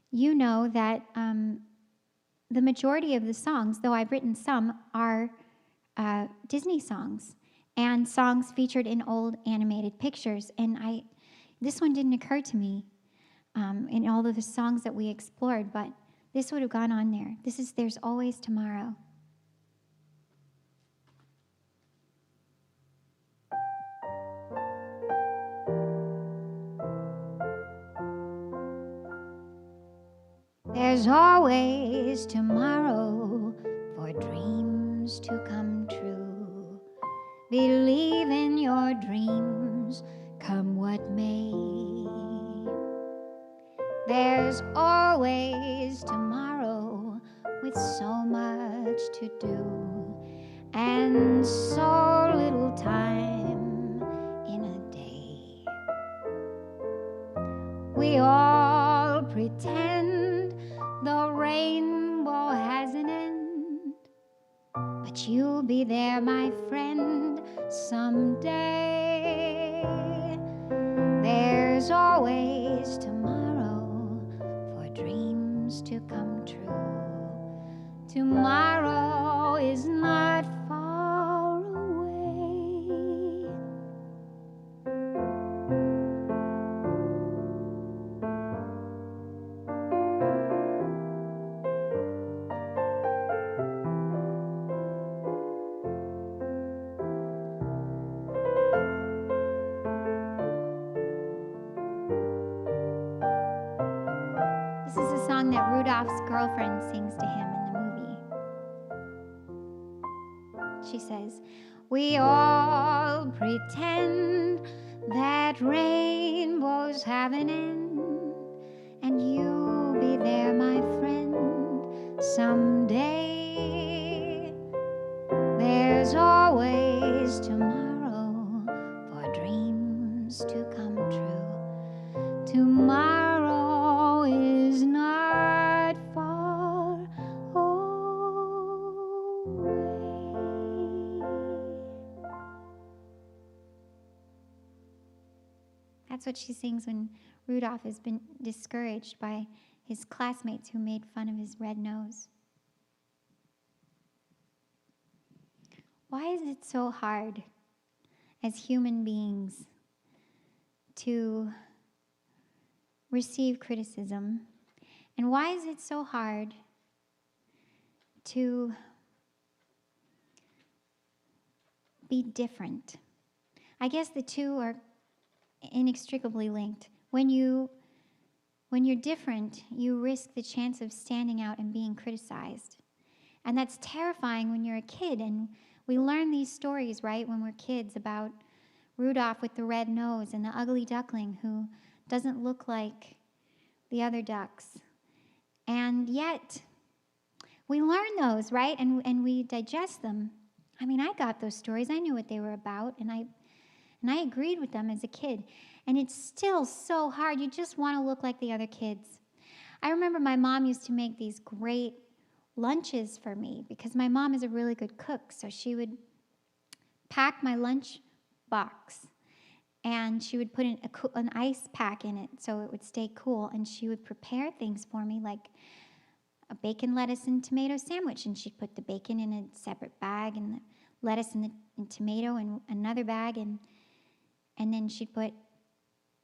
you know that the majority of the songs, though I've written some, are Disney songs and songs featured in old animated pictures. And this one didn't occur to me in all of the songs that we explored, but this would have gone on there. This is There's Always Tomorrow. There's always tomorrow for dreams to come true. Believe in your dreams, come what may. There's always tomorrow with so much to do and so little time in a day. We all pretend the rainbow has an end, but you'll be there, my friend, someday. There's always tomorrow for dreams to come true. Tomorrow is not far away. This is a song that Rudolph's girlfriend sings to him in the movie. She says, we all pretend that rainbows have an end, and you'll be there, my friend, someday. There's always tomorrow for dreams to come true. Tomorrow is not far away. That's what she sings when Rudolph has been discouraged by his classmates who made fun of his red nose. Why is it so hard as human beings to receive criticism? And why is it so hard to be different? I guess the two are inextricably linked. When you're different, you risk the chance of standing out and being criticized. And that's terrifying when you're a kid. And we learn these stories, right, when we're kids, about Rudolph with the red nose and the ugly duckling who doesn't look like the other ducks. And yet, we learn those, right? And we digest them. I mean, I got those stories. I knew what they were about, and I agreed with them as a kid. And it's still so hard. You just want to look like the other kids. I remember my mom used to make these great lunches for me because my mom is a really good cook. So she would pack my lunch box, and she would put an ice pack in it so it would stay cool. And she would prepare things for me like a bacon, lettuce, and tomato sandwich. And she'd put the bacon in a separate bag and the lettuce and tomato in another bag. And then she'd put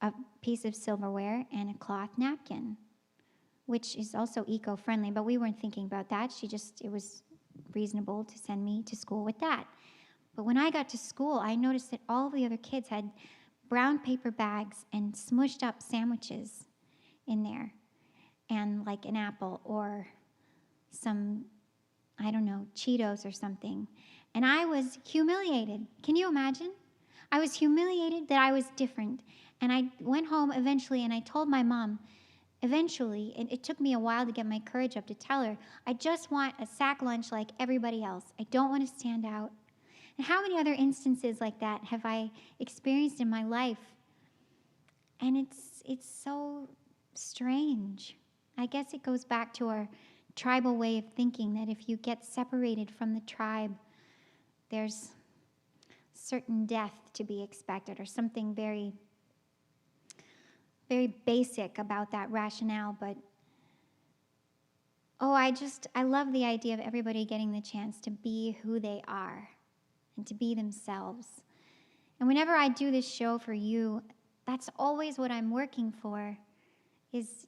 a piece of silverware and a cloth napkin, which is also eco-friendly, but we weren't thinking about that. It was reasonable to send me to school with that. But when I got to school, I noticed that all the other kids had brown paper bags and smushed up sandwiches in there, and like an apple or some, I don't know, Cheetos or something. And I was humiliated. Can you imagine? I was humiliated that I was different. And I went home eventually and I told my mom, eventually, and it took me a while to get my courage up to tell her, I just want a sack lunch like everybody else. I don't want to stand out. And how many other instances like that have I experienced in my life? And it's so strange. I guess it goes back to our tribal way of thinking that if you get separated from the tribe, there's certain death to be expected, or something very, very basic about that rationale. But I love the idea of everybody getting the chance to be who they are and to be themselves. And whenever I do this show for you, that's always what I'm working for, is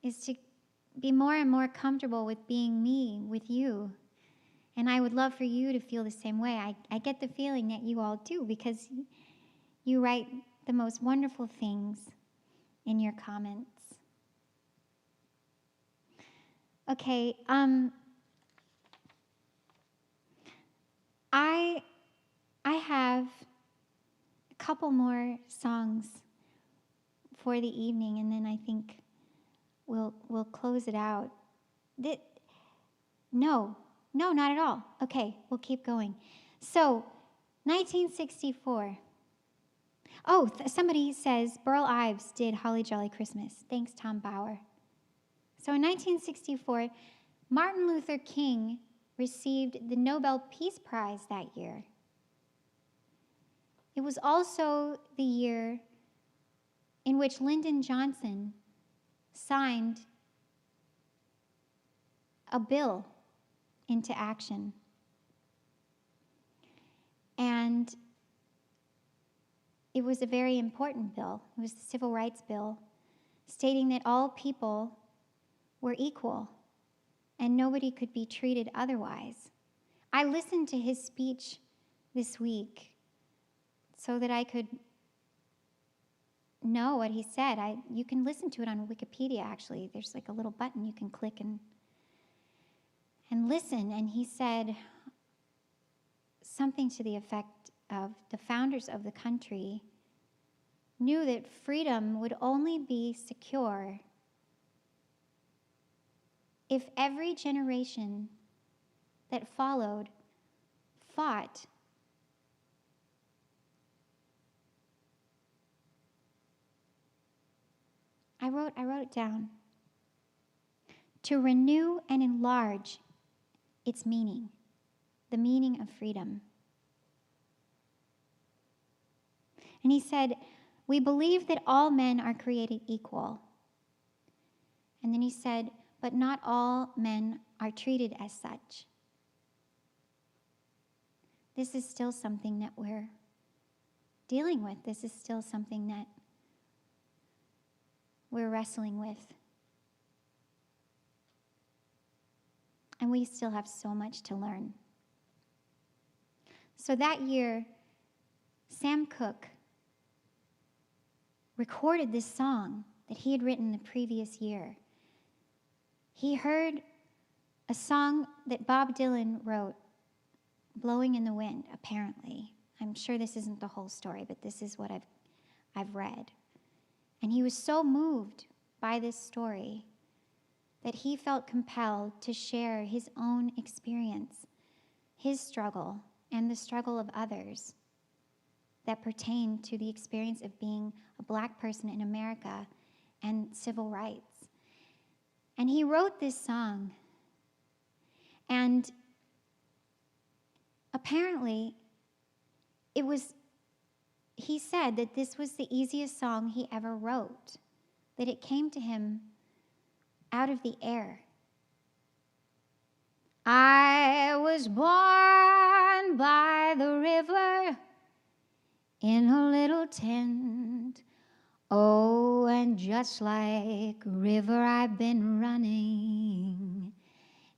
to be more and more comfortable with being me with you. And I would love for you to feel the same way. I get the feeling that you all do, because you write the most wonderful things in your comments. Okay, I have a couple more songs for the evening, and then I think we'll close it out. No, not at all. Okay, we'll keep going. So, 1964. Oh, somebody says Burl Ives did Holly Jolly Christmas. Thanks, Tom Bauer. So in 1964, Martin Luther King received the Nobel Peace Prize that year. It was also the year in which Lyndon Johnson signed a bill into action. And it was a very important bill. It was the Civil Rights Bill, stating that all people were equal and nobody could be treated otherwise. I listened to his speech this week so that I could know what he said. You can listen to it on Wikipedia, actually. There's like a little button you can click and listen. And he said something to the effect of the founders of the country knew that freedom would only be secure if every generation that followed fought I wrote it down. To renew and enlarge its meaning, the meaning of freedom. And he said, we believe that all men are created equal. And then he said, but not all men are treated as such. This is still something that we're dealing with. This is still something that we're wrestling with. And we still have so much to learn. So that year, Sam Cooke recorded this song that he had written the previous year. He heard a song that Bob Dylan wrote, Blowing in the Wind, apparently. I'm sure this isn't the whole story, but this is what I've read. And he was so moved by this story that he felt compelled to share his own experience, his struggle, and the struggle of others that pertain to the experience of being a Black person in America and civil rights. And he wrote this song, and apparently he said that this was the easiest song he ever wrote, that it came to him out of the air. I was born by the river in a little tent. Oh, and just like a river, I've been running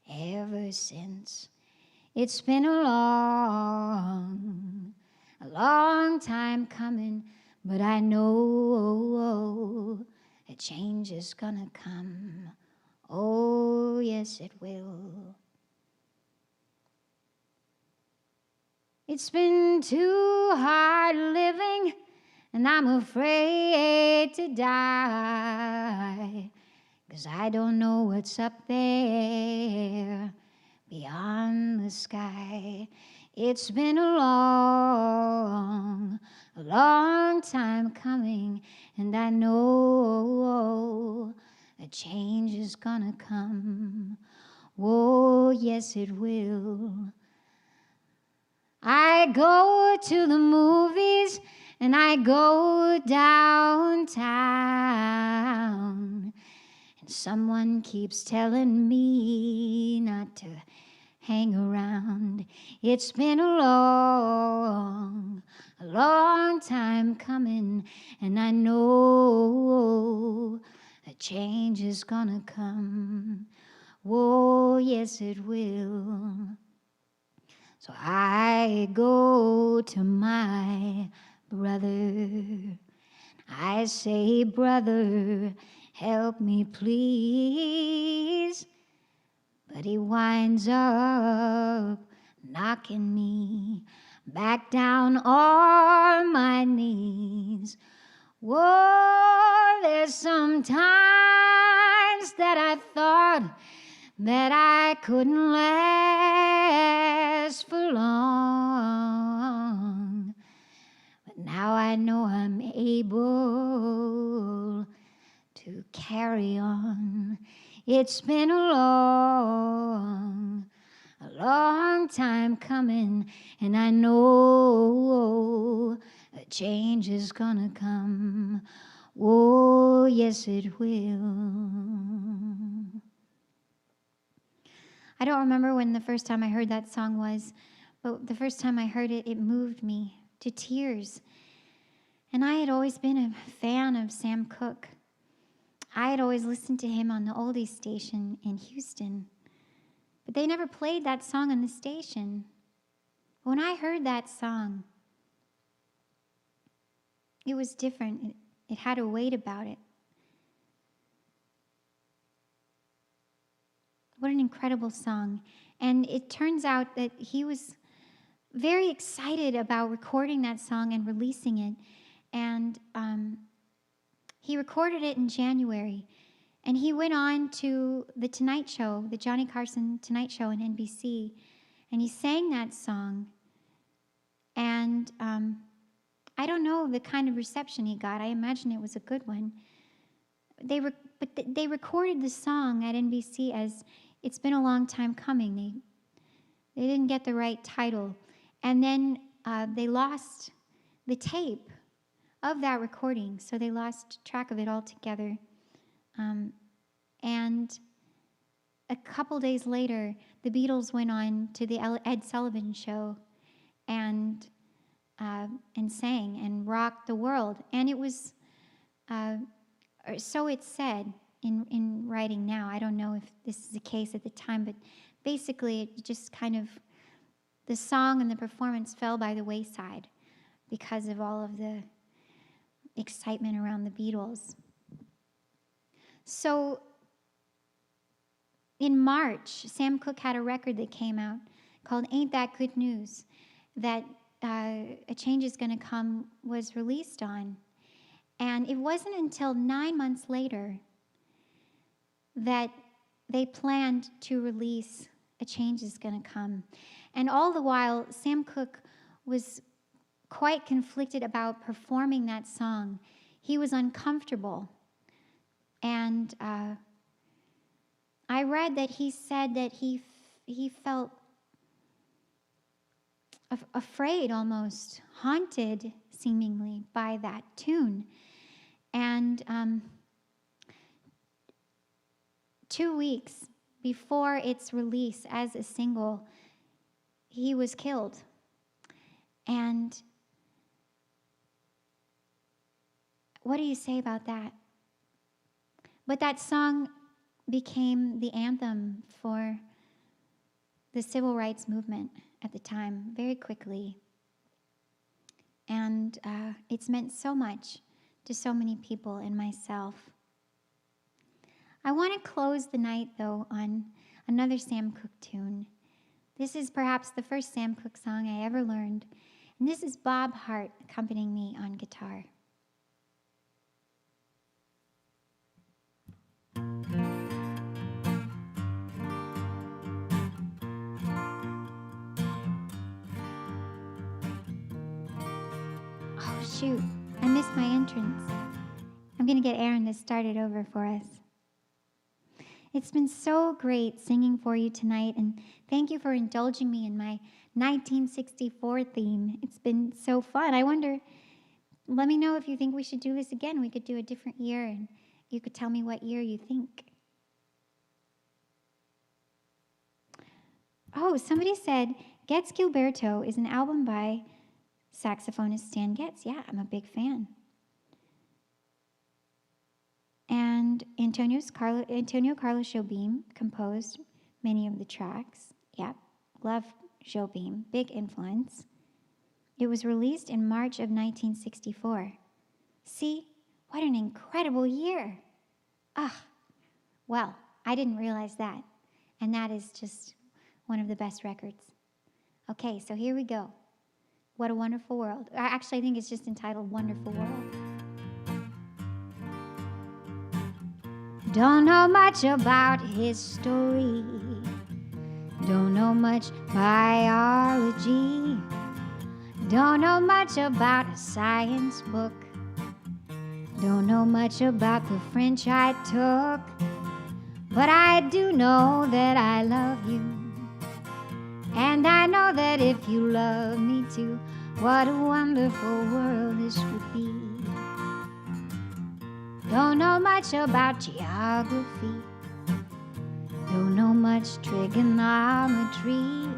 ever since. It's been a long time coming, but I know a change is gonna come. Oh, yes, it will. It's been too hard living, and I'm afraid to die, 'cause I don't know what's up there beyond the sky. It's been a long time coming, and I know a change is gonna come. Oh, yes, it will. I go to the movies and I go downtown, and someone keeps telling me not to hang around. It's been a long time coming, and I know a change is gonna come. Oh, yes, it will. So I go to my brother. I say, brother, help me please. But he winds up knocking me back down on my knees. Whoa, there's some times that I thought that I couldn't last for long. But now I know I'm able to carry on. It's been a long time coming, and I know a change is gonna come. Oh, yes, it will. I don't remember when the first time I heard that song was, but the first time I heard it, it moved me to tears. And I had always been a fan of Sam Cooke. I had always listened to him on the oldies station in Houston, but they never played that song on the station. When I heard that song, it was different. It had a weight about it. What an incredible song. And it turns out that he was very excited about recording that song and releasing it. And he recorded it in January. And he went on to The Tonight Show, the Johnny Carson Tonight Show on NBC. And he sang that song. And I don't know the kind of reception he got. I imagine it was a good one. They recorded the song at NBC as It's Been a Long Time Coming. They didn't get the right title. And then they lost the tape of that recording, so they lost track of it altogether. And a couple days later, the Beatles went on to the Ed Sullivan Show and sang and rocked the world. And it was, or so it's said in writing now. I don't know if this is the case at the time, but basically it just kind of, the song and the performance fell by the wayside because of all of the excitement around the Beatles. So in March, Sam Cooke had a record that came out called Ain't That Good News that A Change Is Gonna Come was released on. And it wasn't until 9 months later that they planned to release A Change Is Gonna Come. And all the while, Sam Cooke was quite conflicted about performing that song. He was uncomfortable. And I read that he said that he felt afraid, almost haunted, seemingly, by that tune. And 2 weeks before its release as a single, he was killed. And what do you say about that? But that song became the anthem for the civil rights movement at the time, very quickly. And it's meant so much to so many people and myself. I want to close the night, though, on another Sam Cooke tune. This is perhaps the first Sam Cooke song I ever learned, and this is Bob Hart accompanying me on guitar. shoot, I missed my entrance. I'm going to get Aaron to start it over for us. It's been so great singing for you tonight, and thank you for indulging me in my 1964 theme. It's been so fun. I wonder, let me know if you think we should do this again. We could do a different year, and you could tell me what year you think. Oh, somebody said Getz Gilberto is an album by saxophonist Stan Getz. Yeah, I'm a big fan. And Antonio Carlos Jobim composed many of the tracks. Yeah, love Jobim, big influence. It was released in March of 1964. See, what an incredible year. Well, I didn't realize that. And that is just one of the best records. Okay, so here we go. What a Wonderful World. Actually, I think it's just entitled Wonderful World. Don't know much about history. Don't know much biology. Don't know much about a science book. Don't know much about the French I took. But I do know that I love you. And I know that if you love me too, what a wonderful world this would be. Don't know much about geography. Don't know much trigonometry.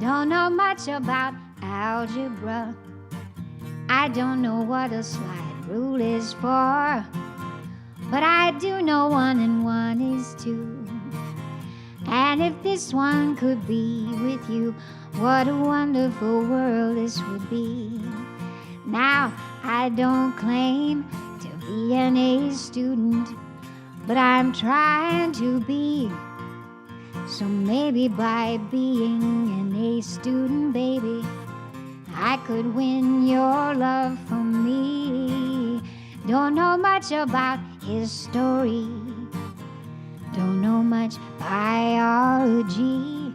Don't know much about algebra. I don't know what a slide rule is for. But I do know 1 and 1 is 2. And if this one could be with you, what a wonderful world this would be. Now, I don't claim to be an A student, but I'm trying to be. So maybe by being an A student, baby, I could win your love from me. Don't know much about history. Don't know much biology.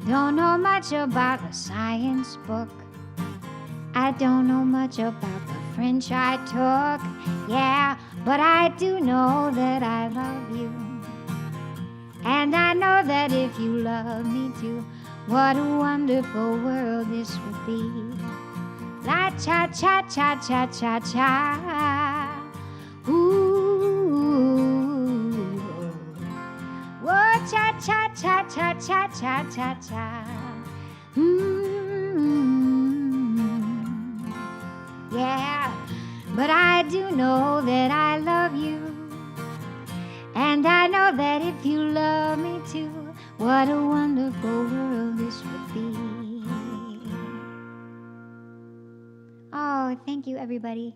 Don't know much about a science book. I don't know much about the French I took. Yeah, but I do know that I love you. And I know that if you love me too, what a wonderful world this would be. La cha cha cha cha cha cha. Ooh. Whoa, cha cha cha cha cha cha cha cha. Yeah, but I do know that I love you. And I know that if you love me too, what a wonderful world this would be. Oh, thank you, everybody.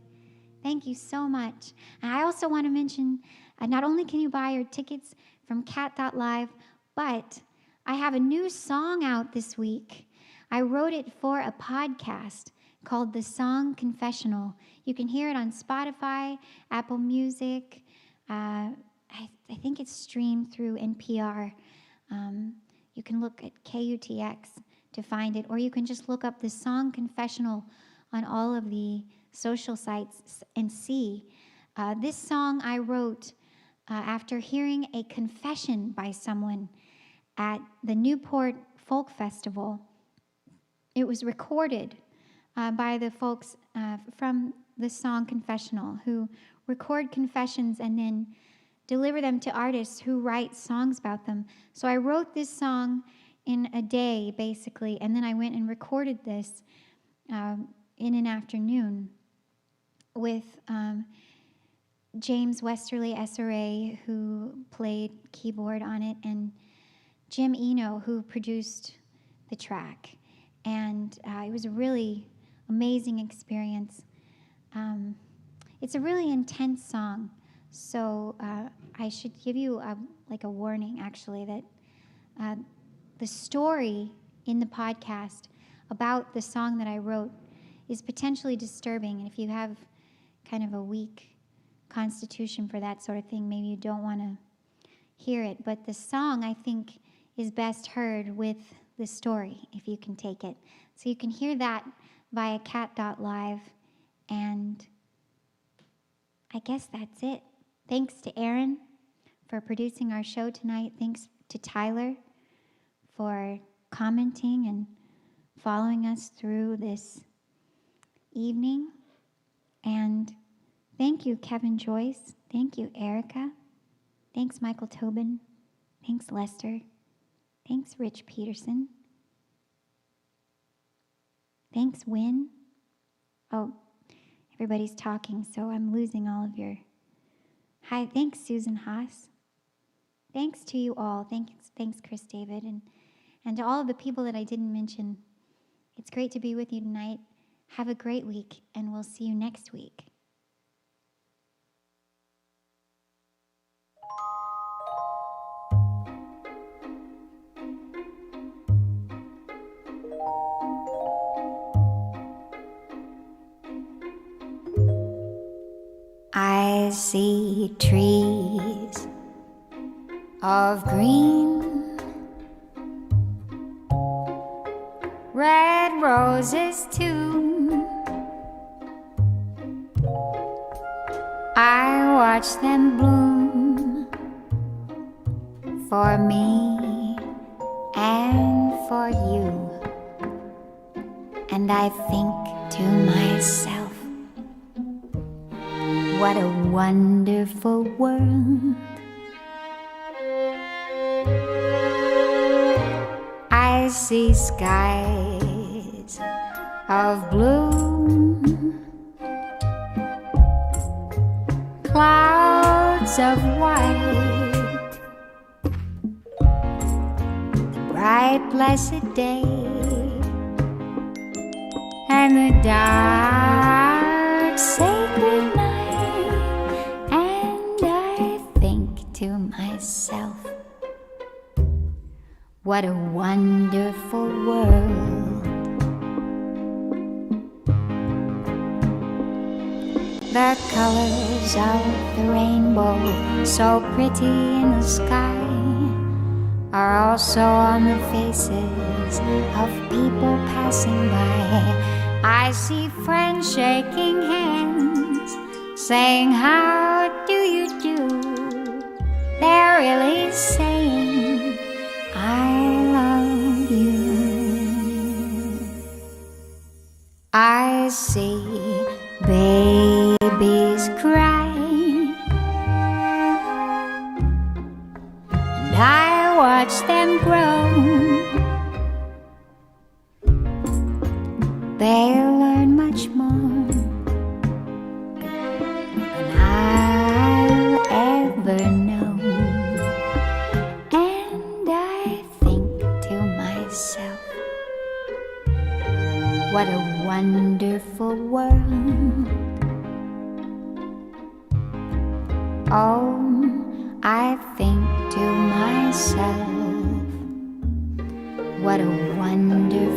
Thank you so much. And I also want to mention, not only can you buy your tickets from cat.live, but I have a new song out this week. I wrote it for a podcast called The Song Confessional. You can hear it on Spotify, Apple Music. I think it's streamed through NPR. You can look at KUTX to find it, or you can just look up The Song Confessional on all of the social sites and see. This song I wrote after hearing a confession by someone at the Newport Folk Festival. It was recorded by the folks from the Song Confessional who record confessions and then deliver them to artists who write songs about them. So I wrote this song in a day, basically, and then I went and recorded this in an afternoon with James Westerly, SRA, who played keyboard on it, and Jim Eno, who produced the track. And it was a really amazing experience. It's a really intense song, so I should give you a warning, actually, that the story in the podcast about the song that I wrote is potentially disturbing, and if you have kind of a weak constitution for that sort of thing, maybe you don't want to hear it. But the song, I think, is best heard with the story, if you can take it. So you can hear that via cat.live And I guess that's it. Thanks to Aaron for producing our show tonight. Thanks to Tyler for commenting and following us through this evening. And thank you, Kevin Joyce. Thank you, Erica. Thanks, Michael Tobin. Thanks, Lester. Thanks, Rich Peterson. Thanks, Wynn. Oh, everybody's talking, so I'm losing all of your... Hi, thanks, Susan Haas. Thanks to you all. Thanks, Chris David. And to all of the people that I didn't mention, it's great to be with you tonight. Have a great week, and we'll see you next week. I see trees of green, red roses too. I watch them bloom for me and for you. And I think to myself, what a wonderful world. I see skies of blue, clouds of white, the bright blessed day, and the dark sacred night. To myself, what a wonderful world. The colors of the rainbow, so pretty in the sky, are also on the faces of people passing by. I see friends shaking hands, saying, how do you do? They're really saying, I love you. I see babies cry, and I watch them grow. They'll learn much more than I'll ever know. What a wonderful world. Oh, I think to myself, what a wonderful